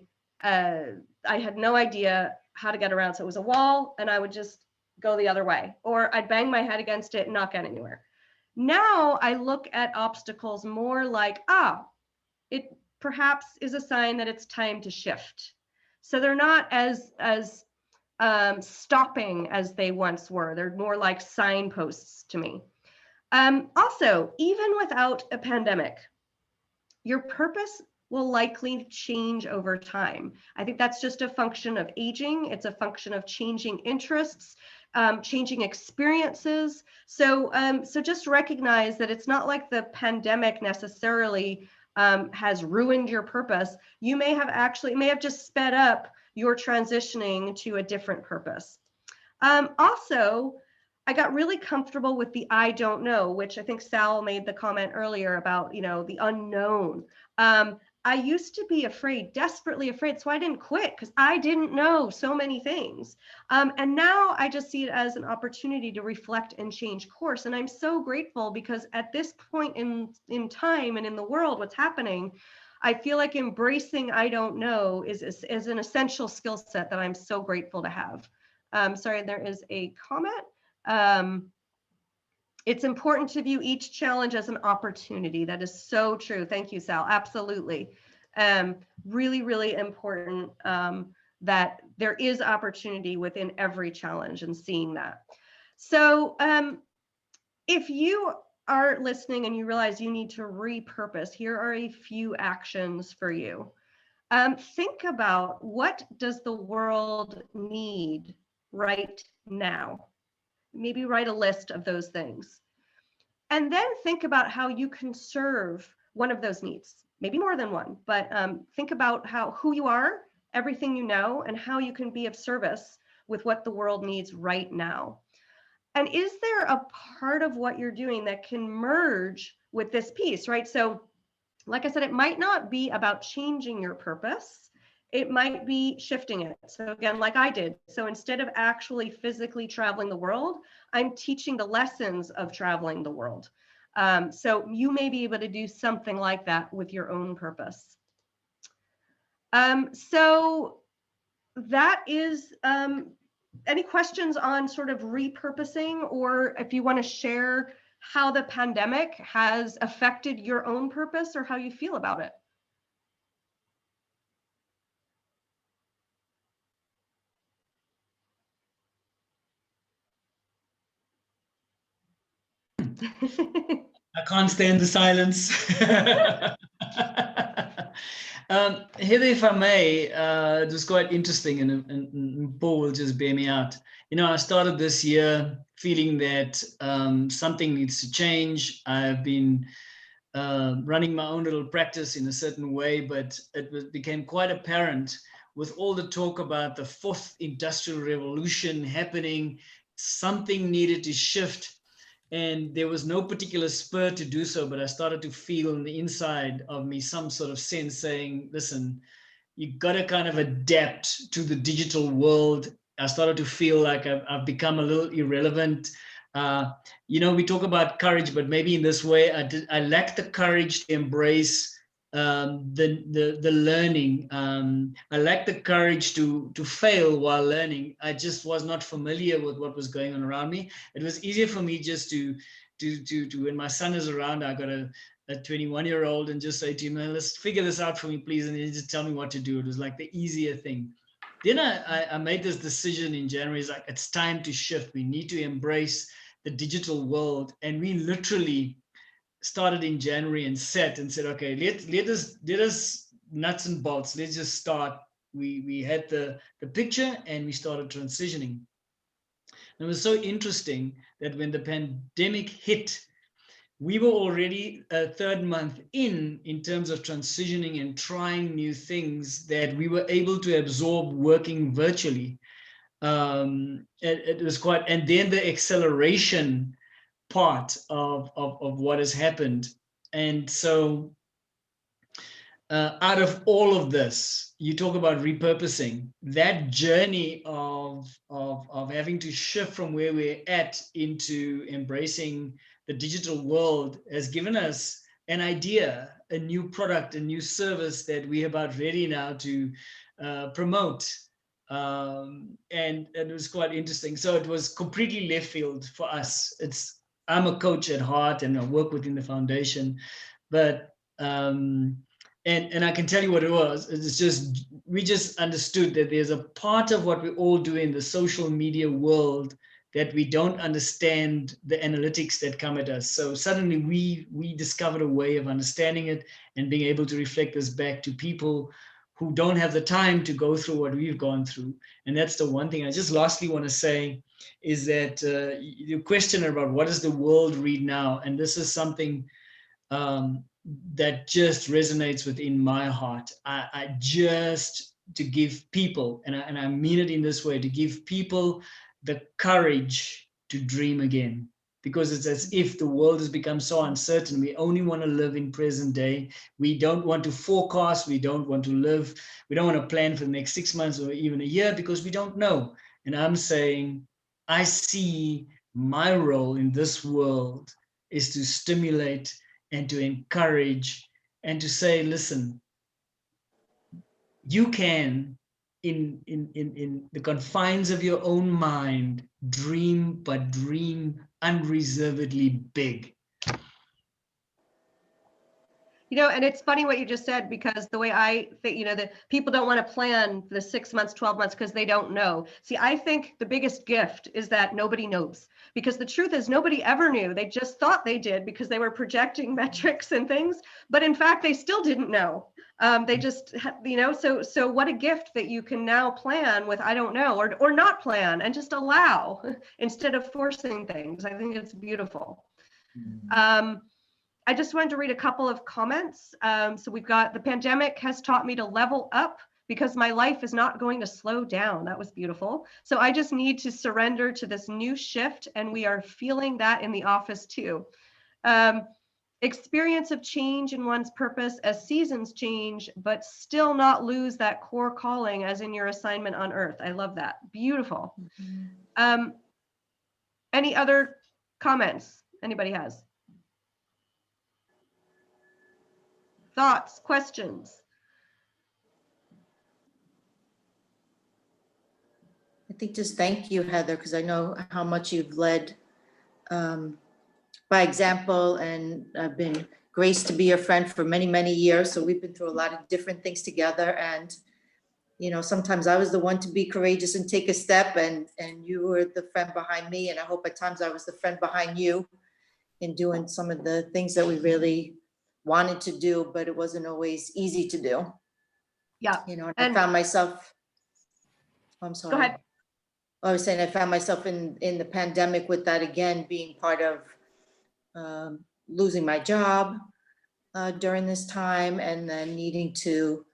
[SPEAKER 1] had no idea how to get around. So it was a wall and I would just go the other way, or I'd bang my head against it and not get anywhere. Now I look at obstacles more like, it perhaps is a sign that it's time to shift. So they're not as stopping as they once were. They're more like signposts to me. Also, even without a pandemic, your purpose will likely change over time. I think that's just a function of aging. It's a function of changing interests, changing experiences. So just recognize that it's not like the pandemic necessarily has ruined your purpose. You may have just sped up your transitioning to a different purpose. Also, I got really comfortable with the I don't know, which I think Sal made the comment earlier about, the unknown. I used to be afraid, desperately afraid. So I didn't quit because I didn't know so many things. And now I just see it as an opportunity to reflect and change course. And I'm so grateful because at this point in time and in the world, what's happening, I feel like embracing I don't know is an essential skill set that I'm so grateful to have. Sorry, there is a comment. It's important to view each challenge as an opportunity. That is so true. Thank you, Sal. Absolutely. Really, really important that there is opportunity within every challenge and seeing that. So if you are listening and you realize you need to repurpose, here are a few actions for you. Think about, what does the world need right now? Maybe write a list of those things. And then think about how you can serve one of those needs, maybe more than one, but think about who you are, everything you know, and how you can be of service with what the world needs right now. And is there a part of what you're doing that can merge with this piece, right? So like I said, it might not be about changing your purpose. It might be shifting it. So again, like I did. So instead of actually physically traveling the world, I'm teaching the lessons of traveling the world. So you may be able to do something like that with your own purpose. So that is, any questions on sort of repurposing, or if you want to share how the pandemic has affected your own purpose or how you feel about it?
[SPEAKER 2] I can't stand the silence. Heather, if I may, it was quite interesting, and Paul will just bear me out. I started this year feeling that something needs to change. I've been running my own little practice in a certain way, but it became quite apparent with all the talk about the fourth industrial revolution happening, something needed to shift. And there was no particular spur to do so, but I started to feel on the inside of me some sort of sense saying, listen, you got to kind of adapt to the digital world. I started to feel like I've become a little irrelevant. We talk about courage, but maybe in this way, I lacked the courage to embrace the learning. I lacked the courage to fail while learning. I just was not familiar with what was going on around me. It was easier for me just to when my son is around, I got a 21-year-old and just say to him, let's figure this out for me, please. And he just tell me what to do. It was like the easier thing. Then I made this decision in January. It's like, it's time to shift. We need to embrace the digital world. And we literally started in January and said, okay, let us nuts and bolts. Let's just start. We had the picture and we started transitioning. And it was so interesting that when the pandemic hit, we were already a third month in terms of transitioning and trying new things that we were able to absorb working virtually. It was quite, and then the acceleration part of what has happened. And so out of all of this, you talk about repurposing. That journey of having to shift from where we're at into embracing the digital world has given us an idea, a new product, a new service that we're about ready now to promote. And it was quite interesting. So it was completely left field for us. I'm a coach at heart and I work within the foundation, but and I can tell you what it was. It's just, we just understood that there's a part of what we all do in the social media world that we don't understand the analytics that come at us. So suddenly we discovered a way of understanding it and being able to reflect this back to people who don't have the time to go through what we've gone through. And that's the one thing I just lastly want to say is that your question about what does the world read now? And this is something that just resonates within my heart. I just to give people, and I mean it in this way, to give people the courage to dream again. Because it's as if the world has become so uncertain. We only want to live in present day. We don't want to forecast. We don't want to live. We don't want to plan for the next 6 months or even a year because we don't know. And I'm saying, I see my role in this world is to stimulate and to encourage and to say, listen, you can, in the confines of your own mind, dream, but dream unreservedly big.
[SPEAKER 1] And it's funny what you just said, because the way I think, that people don't want to plan the 6 months, 12 months because they don't know. See, I think the biggest gift is that nobody knows, because the truth is nobody ever knew. They just thought they did because they were projecting metrics and things, but in fact, they still didn't know. They just, so what a gift that you can now plan with, I don't know, or not plan and just allow instead of forcing things. I think it's beautiful. I just wanted to read a couple of comments. So we've got, the pandemic has taught me to level up because my life is not going to slow down. That was beautiful. So I just need to surrender to this new shift, and we are feeling that in the office too. Experience of change in one's purpose as seasons change, but still not lose that core calling as in your assignment on earth. I love that. Beautiful. Mm-hmm. Any other comments anybody has? Thoughts, questions?
[SPEAKER 3] I think just thank you, Heather, because I know how much you've led by example, and I've been graced to be your friend for many, many years. So we've been through a lot of different things together. And, sometimes I was the one to be courageous and take a step, and you were the friend behind me. And I hope at times I was the friend behind you in doing some of the things that we really wanted to do, but it wasn't always easy to do.
[SPEAKER 1] Yeah.
[SPEAKER 3] And I found myself, I'm sorry.
[SPEAKER 1] Go ahead.
[SPEAKER 3] I was saying I found myself in the pandemic with that again, being part of losing my job during this time, and then needing to,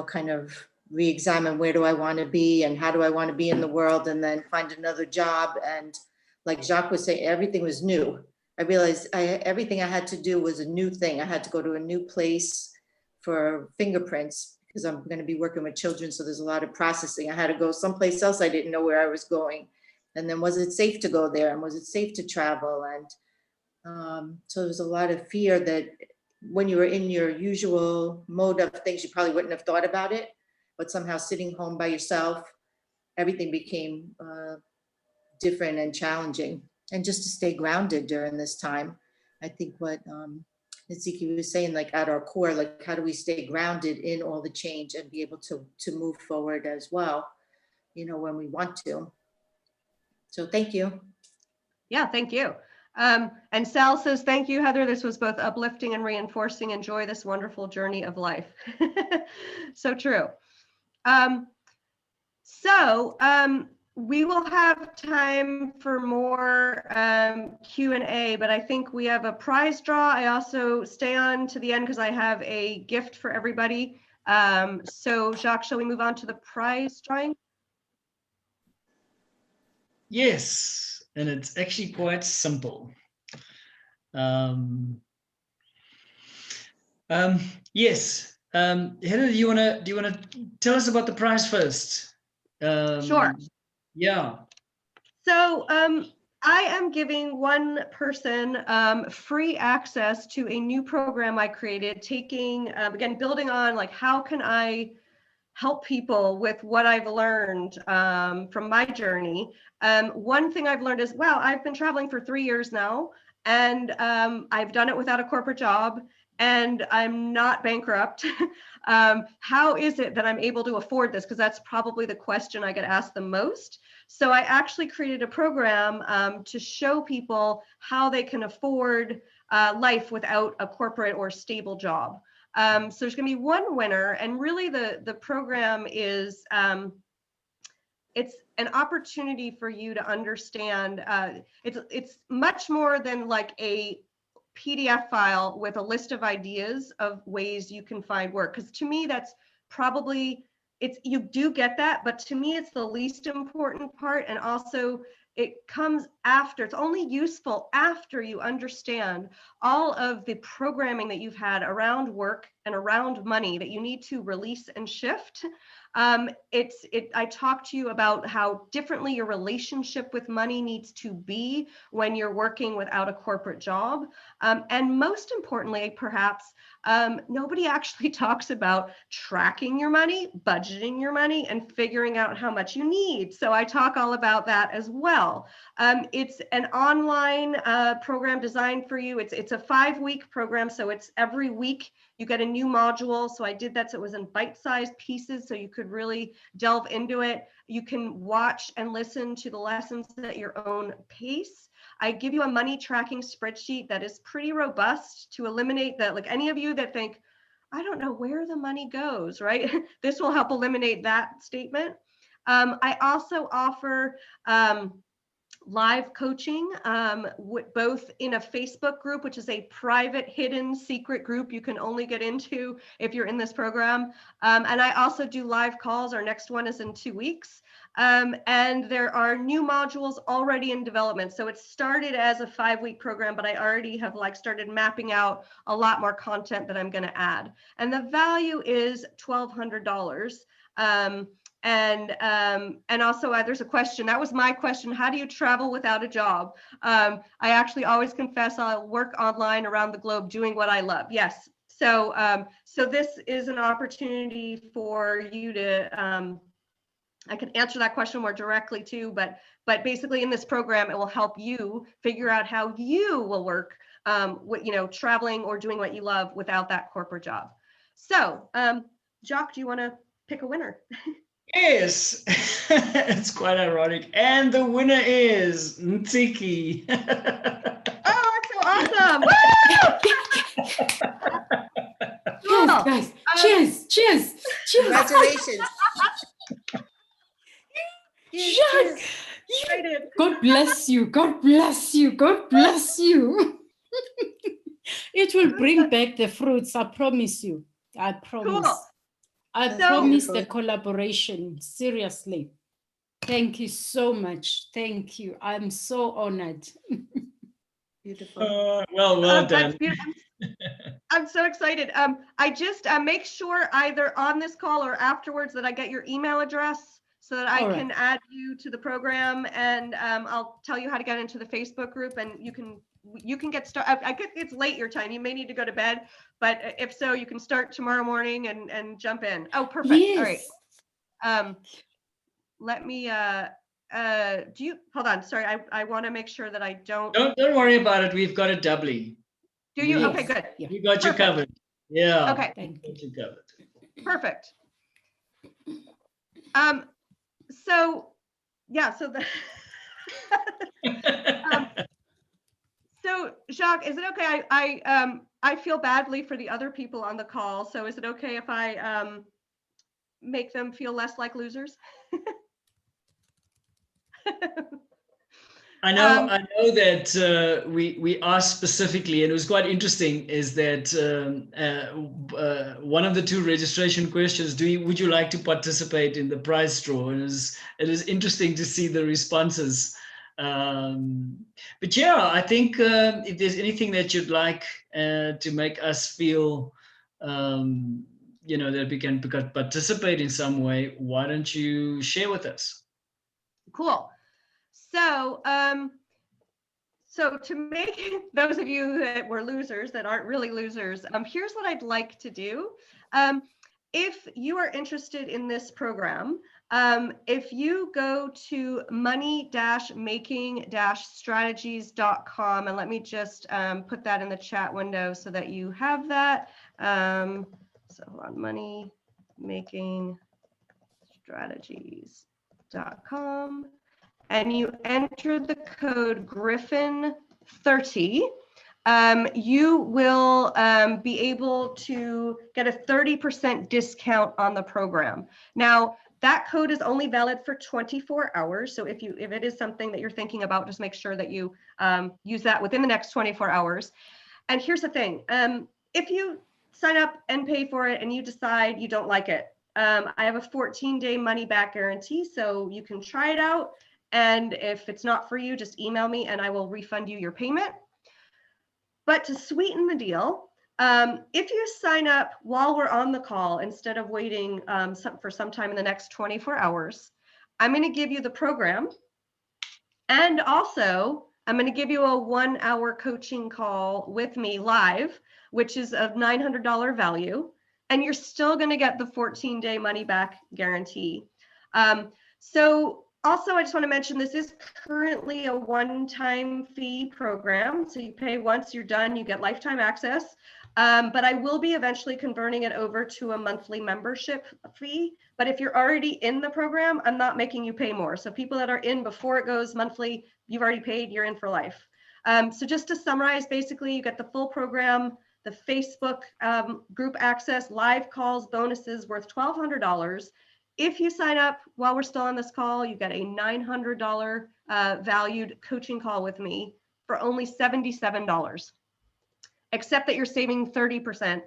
[SPEAKER 3] kind of re-examine where do I want to be and how do I want to be in the world, and then find another job. And like Jacques was saying, everything was new. I realized everything I had to do was a new thing. I had to go to a new place for fingerprints because I'm going to be working with children. So there's a lot of processing. I had to go someplace else. I didn't know where I was going. And then was it safe to go there? And was it safe to travel? And so there's a lot of fear that when you were in your usual mode of things, you probably wouldn't have thought about it. But somehow sitting home by yourself, everything became different and challenging. And just to stay grounded during this time, I think what Nitsiki was saying, like at our core, like how do we stay grounded in all the change and be able to move forward as well, when we want to. So thank you.
[SPEAKER 1] Yeah, thank you. And Sal says, thank you, Heather. This was both uplifting and reinforcing. Enjoy this wonderful journey of life. So true. We will have time for more Q&A, but I think we have a prize draw. I also stay on to the end because I have a gift for everybody. So Jacques, shall we move on to the prize drawing?
[SPEAKER 2] Yes, and it's actually quite simple. Yes, Heather, do you wanna tell us about the prize first?
[SPEAKER 1] Sure.
[SPEAKER 2] Yeah.
[SPEAKER 1] So I am giving one person free access to a new program I created, taking, again, building on like, how can I help people with what I've learned from my journey. One thing I've learned is, wow, I've been traveling for 3 years now, and I've done it without a corporate job, and I'm not bankrupt. How is it that I'm able to afford this? Because that's probably the question I get asked the most. So I actually created a program to show people how they can afford life without a corporate or stable job. So there's going to be one winner, and really the program is it's an opportunity for you to understand. It's much more than like a PDF file with a list of ideas of ways you can find work. Because to me, that's probably, you do get that, but to me, it's the least important part. And also it comes after. It's only useful after you understand all of the programming that you've had around work and around money that you need to release and shift. I talk to you about how differently your relationship with money needs to be when you're working without a corporate job. And most importantly, perhaps, nobody actually talks about tracking your money, budgeting your money, and figuring out how much you need. So I talk all about that as well. It's an online program designed for you. It's a 5-week program, so it's every week you get a new module. So I did that so it was in bite-sized pieces so you could really delve into it. You can watch and listen to the lessons at your own pace. I give you a money tracking spreadsheet that is pretty robust to eliminate that, like any of you that think, I don't know where the money goes, right? This will help eliminate that statement. I also offer live coaching, both in a Facebook group, which is a private, hidden, secret group you can only get into if you're in this program. And I also do live calls. Our next one is in 2 weeks. And there are new modules already in development. So it started as a 5-week program, but I already have started mapping out a lot more content that I'm going to add. And the value is $1,200. And also there's a question, that was my question, how do you travel without a job? I actually always confess I'll work online around the globe doing what I love. Yes. So this is an opportunity for you to, I can answer that question more directly too, but basically in this program, it will help you figure out how you will work, traveling or doing what you love without that corporate job. So Jacques, do you want to pick a winner?
[SPEAKER 2] Yes, it's quite ironic. And the winner is Ntiki.
[SPEAKER 1] Oh, that's so awesome.
[SPEAKER 4] Cheers, guys. Cheers, cheers, cheers.
[SPEAKER 3] Congratulations.
[SPEAKER 4] Jacques, God bless you. God bless you. God bless you. It will bring back the fruits. I promise you. I promise.
[SPEAKER 1] Cool.
[SPEAKER 4] I promise the collaboration. Seriously. Thank you so much. Thank you. I'm so honored.
[SPEAKER 3] Beautiful.
[SPEAKER 2] Well
[SPEAKER 1] That's
[SPEAKER 2] done.
[SPEAKER 1] beautiful. I'm so excited. I just make sure either on this call or afterwards that I get your email address so that I
[SPEAKER 4] All right.
[SPEAKER 1] can add you to the program, and I'll tell you how to get into the Facebook group, and you can get started. I guess it's late your time. You may need to go to bed, but if so, you can start tomorrow morning and jump in. Oh, perfect.
[SPEAKER 4] Yes.
[SPEAKER 1] All right. Let me do you hold on? Sorry, I want to make sure that I don't.
[SPEAKER 2] Don't worry about it. We've got it doubly.
[SPEAKER 1] Do you?
[SPEAKER 4] Yes.
[SPEAKER 1] Okay, good.
[SPEAKER 4] Yeah.
[SPEAKER 2] We got you
[SPEAKER 1] Perfect.
[SPEAKER 2] covered. Yeah.
[SPEAKER 1] Okay.
[SPEAKER 4] Thank
[SPEAKER 2] Got you covered.
[SPEAKER 1] Perfect. So yeah, so the so Jacques, is it okay? I feel badly for the other people on the call. So is it okay if I make them feel less like losers?
[SPEAKER 2] I know that we asked specifically, and it was quite interesting, is that one of the two registration questions, would you like to participate in the prize draw? And it is interesting to see the responses. But yeah, I think if there's anything that you'd like to make us feel, that we can participate in some way, why don't you share with us?
[SPEAKER 1] Cool. So, so to make those of you that were losers that aren't really losers, here's what I'd like to do. If you are interested in this program, if you go to money-making-strategies.com, and let me just put that in the chat window so that you have that. So hold on, money-making-strategies.com. And you enter the code Griffin30, you will be able to get a 30% discount on the program. Now, that code is only valid for 24 hours. So if it is something that you're thinking about, just make sure that you use that within the next 24 hours. And here's the thing, if you sign up and pay for it and you decide you don't like it, I have a 14-day money back guarantee, so you can try it out. And if it's not for you, just email me and I will refund you your payment. But to sweeten the deal, if you sign up while we're on the call, instead of waiting for some time in the next 24 hours, I'm going to give you the program. And also, I'm going to give you a 1-hour coaching call with me live, which is of $900 value. And you're still going to get the 14-day money back guarantee. So also, I just want to mention this is currently a one-time fee program. So you pay once, you're done, you get lifetime access. But I will be eventually converting it over to a monthly membership fee. But if you're already in the program, I'm not making you pay more. So people that are in before it goes monthly, you've already paid, you're in for life. So just to summarize, basically, you get the full program, the Facebook group access, live calls, bonuses worth $1,200. If you sign up while we're still on this call, you get a $900 valued coaching call with me for only $77, except that you're saving 30%.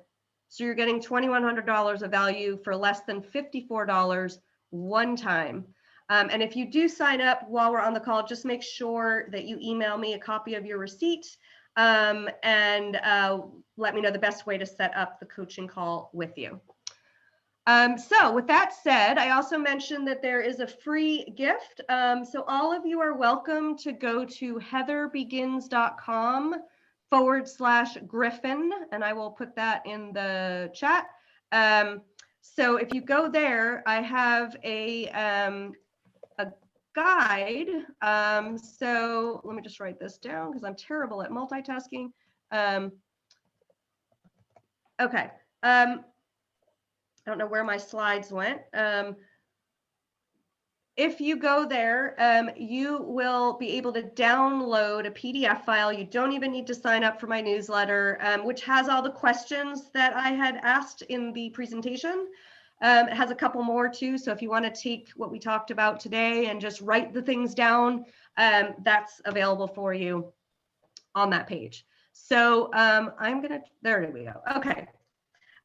[SPEAKER 1] So you're getting $2,100 of value for less than $54 one time. And if you do sign up while we're on the call, just make sure that you email me a copy of your receipt and let me know the best way to set up the coaching call with you. So with that said, I also mentioned that there is a free gift. So all of you are welcome to go to heatherbegins.com/Griffin, and I will put that in the chat. So if you go there, I have a guide. So let me just write this down because I'm terrible at multitasking. Okay. I don't know where my slides went. If you go there, you will be able to download a PDF file. You don't even need to sign up for my newsletter, which has all the questions that I had asked in the presentation. It has a couple more too. So if you want to take what we talked about today and just write the things down, that's available for you on that page. So there we go. Okay.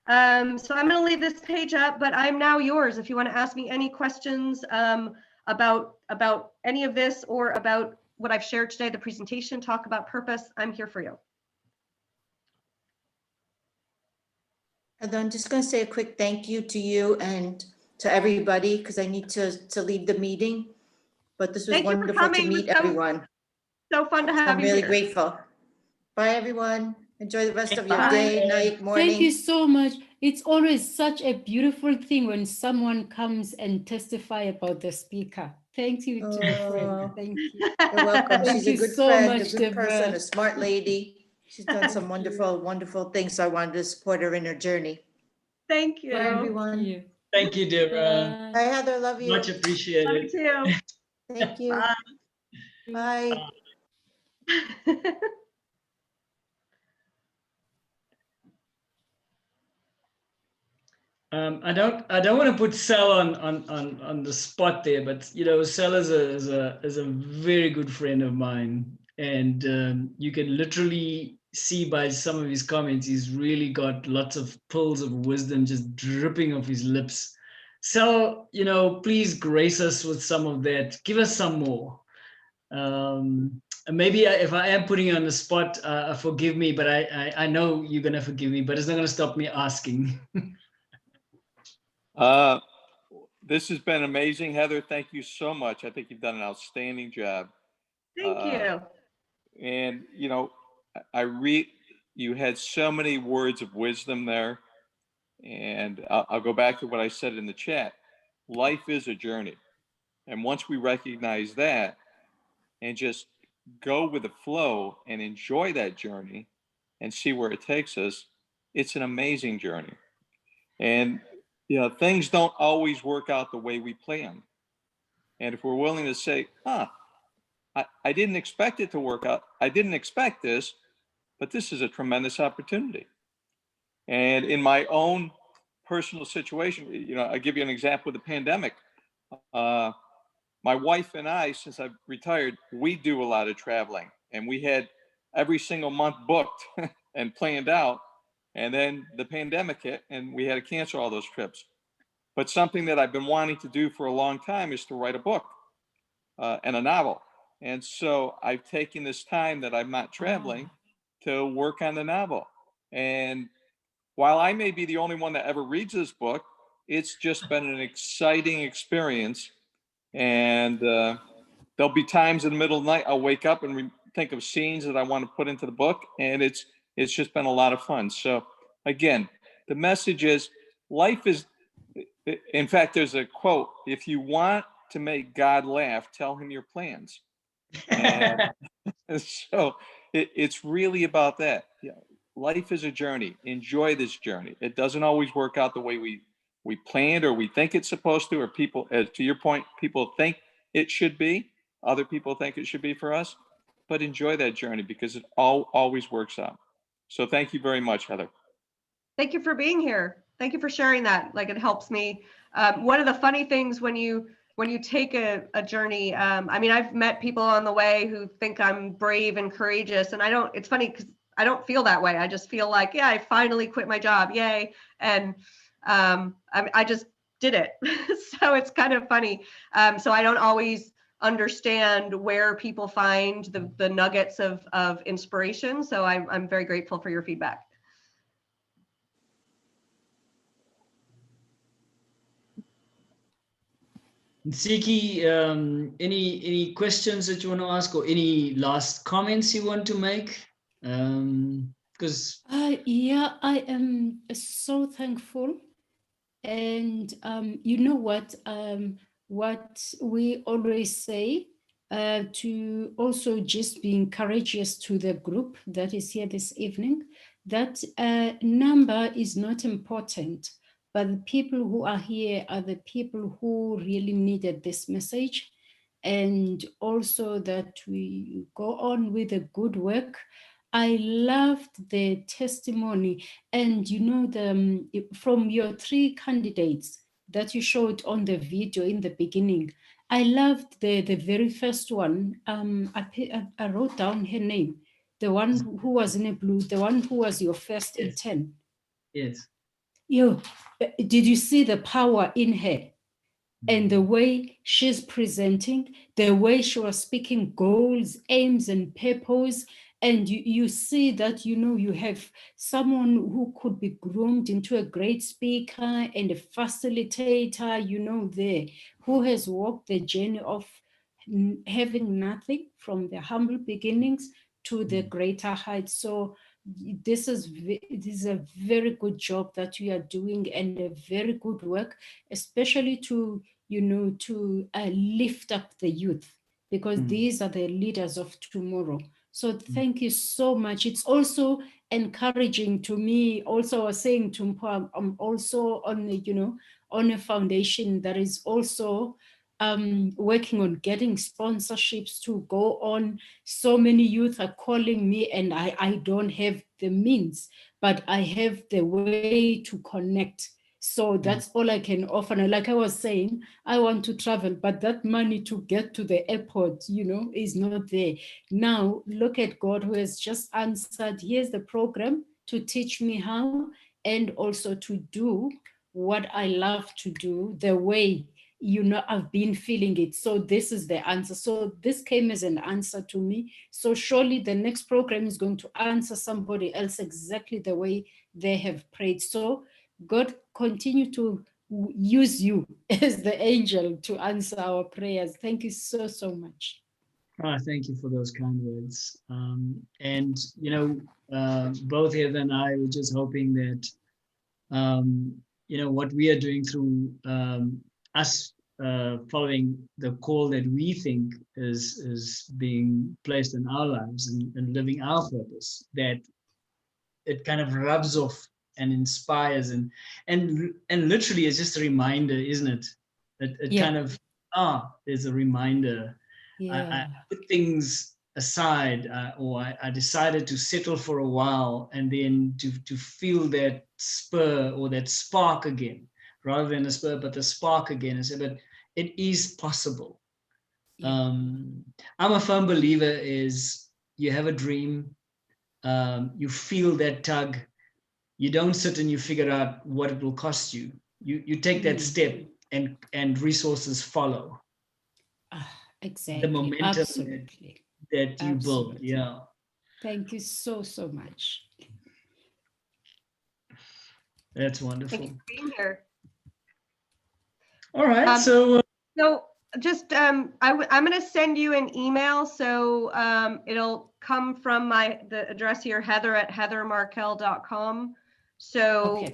[SPEAKER 1] So I'm going to leave this page up, but I'm now yours if you want to ask me any questions about any of this or about what I've shared today, the presentation, talk about purpose, I'm here for you.
[SPEAKER 3] And then I'm just going to say a quick thank you to you and to everybody, because I need to leave the meeting. But this was
[SPEAKER 1] Thank you for
[SPEAKER 3] wonderful to
[SPEAKER 1] coming.
[SPEAKER 3] meet
[SPEAKER 1] It was
[SPEAKER 3] everyone.
[SPEAKER 1] so fun to have
[SPEAKER 3] I'm
[SPEAKER 1] you
[SPEAKER 3] really
[SPEAKER 1] here.
[SPEAKER 3] grateful. Bye, everyone. Enjoy the rest of your
[SPEAKER 2] Bye.
[SPEAKER 3] day, night, morning.
[SPEAKER 4] Thank you so much. It's always such a beautiful thing when someone comes and testify about the speaker. Thank you, dear friend.
[SPEAKER 3] Oh.
[SPEAKER 4] Thank you.
[SPEAKER 3] You're welcome.
[SPEAKER 4] Thank
[SPEAKER 3] She's a
[SPEAKER 4] you
[SPEAKER 3] good
[SPEAKER 4] so
[SPEAKER 3] friend, a
[SPEAKER 4] much,
[SPEAKER 3] good person,
[SPEAKER 4] Deborah.
[SPEAKER 3] a smart lady. She's done some
[SPEAKER 4] Thank
[SPEAKER 3] wonderful, wonderful things. So I wanted to support her in her journey.
[SPEAKER 1] Thank you.
[SPEAKER 3] Bye, everyone.
[SPEAKER 4] you.
[SPEAKER 2] Thank you, Deborah.
[SPEAKER 3] Bye, Heather. Love you.
[SPEAKER 2] Much appreciated.
[SPEAKER 1] Love you too.
[SPEAKER 3] Thank you.
[SPEAKER 1] Bye.
[SPEAKER 3] Bye.
[SPEAKER 2] I don't want to put Sal on the spot there, but you know, Sal is a very good friend of mine, and you can literally see by some of his comments, he's really got lots of pearls of wisdom just dripping off his lips. So, you know, please grace us with some of that. Give us some more. And maybe if I am putting you on the spot, forgive me, but I know you're gonna forgive me, but it's not gonna stop me asking.
[SPEAKER 5] This has been amazing, Heather. Thank you so much. I think you've done an outstanding job.
[SPEAKER 1] Thank you.
[SPEAKER 5] And you know, you had so many words of wisdom there. And I'll go back to what I said in the chat. Life is a journey. And once we recognize that and just go with the flow and enjoy that journey and see where it takes us, it's an amazing journey. And you know, things don't always work out the way we plan. And if we're willing to say, I didn't expect it to work out. I didn't expect this, but this is a tremendous opportunity. And in my own personal situation, you know, I'll give you an example with the pandemic. My wife and I, since I've retired, we do a lot of traveling, and we had every single month booked and planned out. And then the pandemic hit and we had to cancel all those trips. But something that I've been wanting to do for a long time is to write a book and a novel. And so I've taken this time that I'm not traveling to work on the novel. And while I may be the only one that ever reads this book, it's just been an exciting experience. And there'll be times in the middle of the night I'll wake up and think of scenes that I want to put into the book. And it's just been a lot of fun. So again, the message is life is, in fact, there's a quote, if you want to make God laugh, tell him your plans. And so it's really about that. Yeah, life is a journey. Enjoy this journey. It doesn't always work out the way we planned or we think it's supposed to, or people, to your point, people think it should be. Other people think it should be for us. But enjoy that journey because it always works out. So thank you very much, Heather.
[SPEAKER 1] Thank you for being here. Thank you for sharing that. Like, it helps me. One of the funny things when you take a journey, I mean, I've met people on the way who think I'm brave and courageous, and it's funny because I don't feel that way. I just feel like, yeah, I finally quit my job. Yay. And I just did it. So it's kind of funny. So I don't always understand where people find the nuggets of inspiration. So I'm very grateful for your feedback.
[SPEAKER 2] Siki, any questions that you want to ask or any last comments you want to make? Because
[SPEAKER 4] yeah, I am so thankful. And you know what we always say, to also just being courageous to the group that is here this evening, that number is not important, but the people who are here are the people who really needed this message. And also that we go on with the good work. I loved the testimony, and you know, from your 3 candidates that you showed on the video in the beginning, I loved the very first one. I wrote down her name, the one who was in a blue, the one who was your first
[SPEAKER 2] Yes.
[SPEAKER 4] intern.
[SPEAKER 2] yes,
[SPEAKER 4] Did you see the power in her? And the way she's presenting, the way she was speaking goals, aims, and purpose, and you see that, you have someone who could be groomed into a great speaker and a facilitator, there, who has walked the journey of having nothing from the humble beginnings to the greater heights. So this is a very good job that you are doing, and a very good work, especially to lift up the youth, because these are the leaders of tomorrow. So thank you so much. It's also encouraging to me. Also, I was saying to Mpo, I'm also on a foundation that is also working on getting sponsorships to go on. So many youth are calling me, and I don't have the means, but I have the way to connect. So that's all I can offer. And like I was saying, I want to travel, but that money to get to the airport, is not there. Now, look at God, who has just answered. Here's the program to teach me how, and also to do what I love to do, the way, I've been feeling it. So this is the answer. So this came as an answer to me. So surely the next program is going to answer somebody else exactly the way they have prayed. So God continue to use you as the angel to answer our prayers. Thank you so, so much.
[SPEAKER 2] Thank you for those kind words. And, both Heather and I were just hoping that, what we are doing through us following the call that we think is being placed in our lives and living our purpose, that it kind of rubs off and inspires and literally is just a reminder, isn't it? It kind of there's a reminder. I put things aside, or I decided to settle for a while, and then to feel that spur or that spark again, rather than a spur, but the spark again. And say, but it is possible. I'm a firm believer is you have a dream, you feel that tug. You don't sit and you figure out what it will cost you. You take that step, and resources follow.
[SPEAKER 4] Exactly.
[SPEAKER 2] The momentum
[SPEAKER 4] Absolutely.
[SPEAKER 2] that you build. Yeah.
[SPEAKER 4] Thank you so, so much.
[SPEAKER 2] That's wonderful.
[SPEAKER 1] Thank you for being here.
[SPEAKER 2] All right. So
[SPEAKER 1] just I'm going to send you an email. So it'll come from the address here, heather@heathermarkel.com. So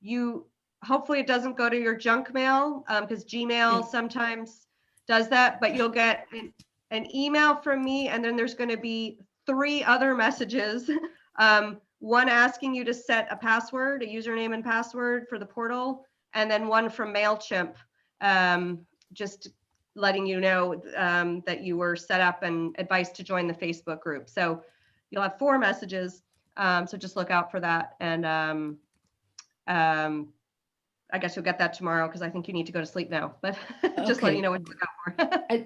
[SPEAKER 1] you hopefully it doesn't go to your junk mail, because Gmail sometimes does that, but you'll get an email from me, and then there's going to be 3 other messages. One asking you to set a password, a username and password for the portal, and then one from MailChimp, just letting you know that you were set up, and advice to join the Facebook group. So you'll have 4 messages. So just look out for that. And I guess you'll get that tomorrow, because I think you need to go to sleep now, but just letting you know what to look out for.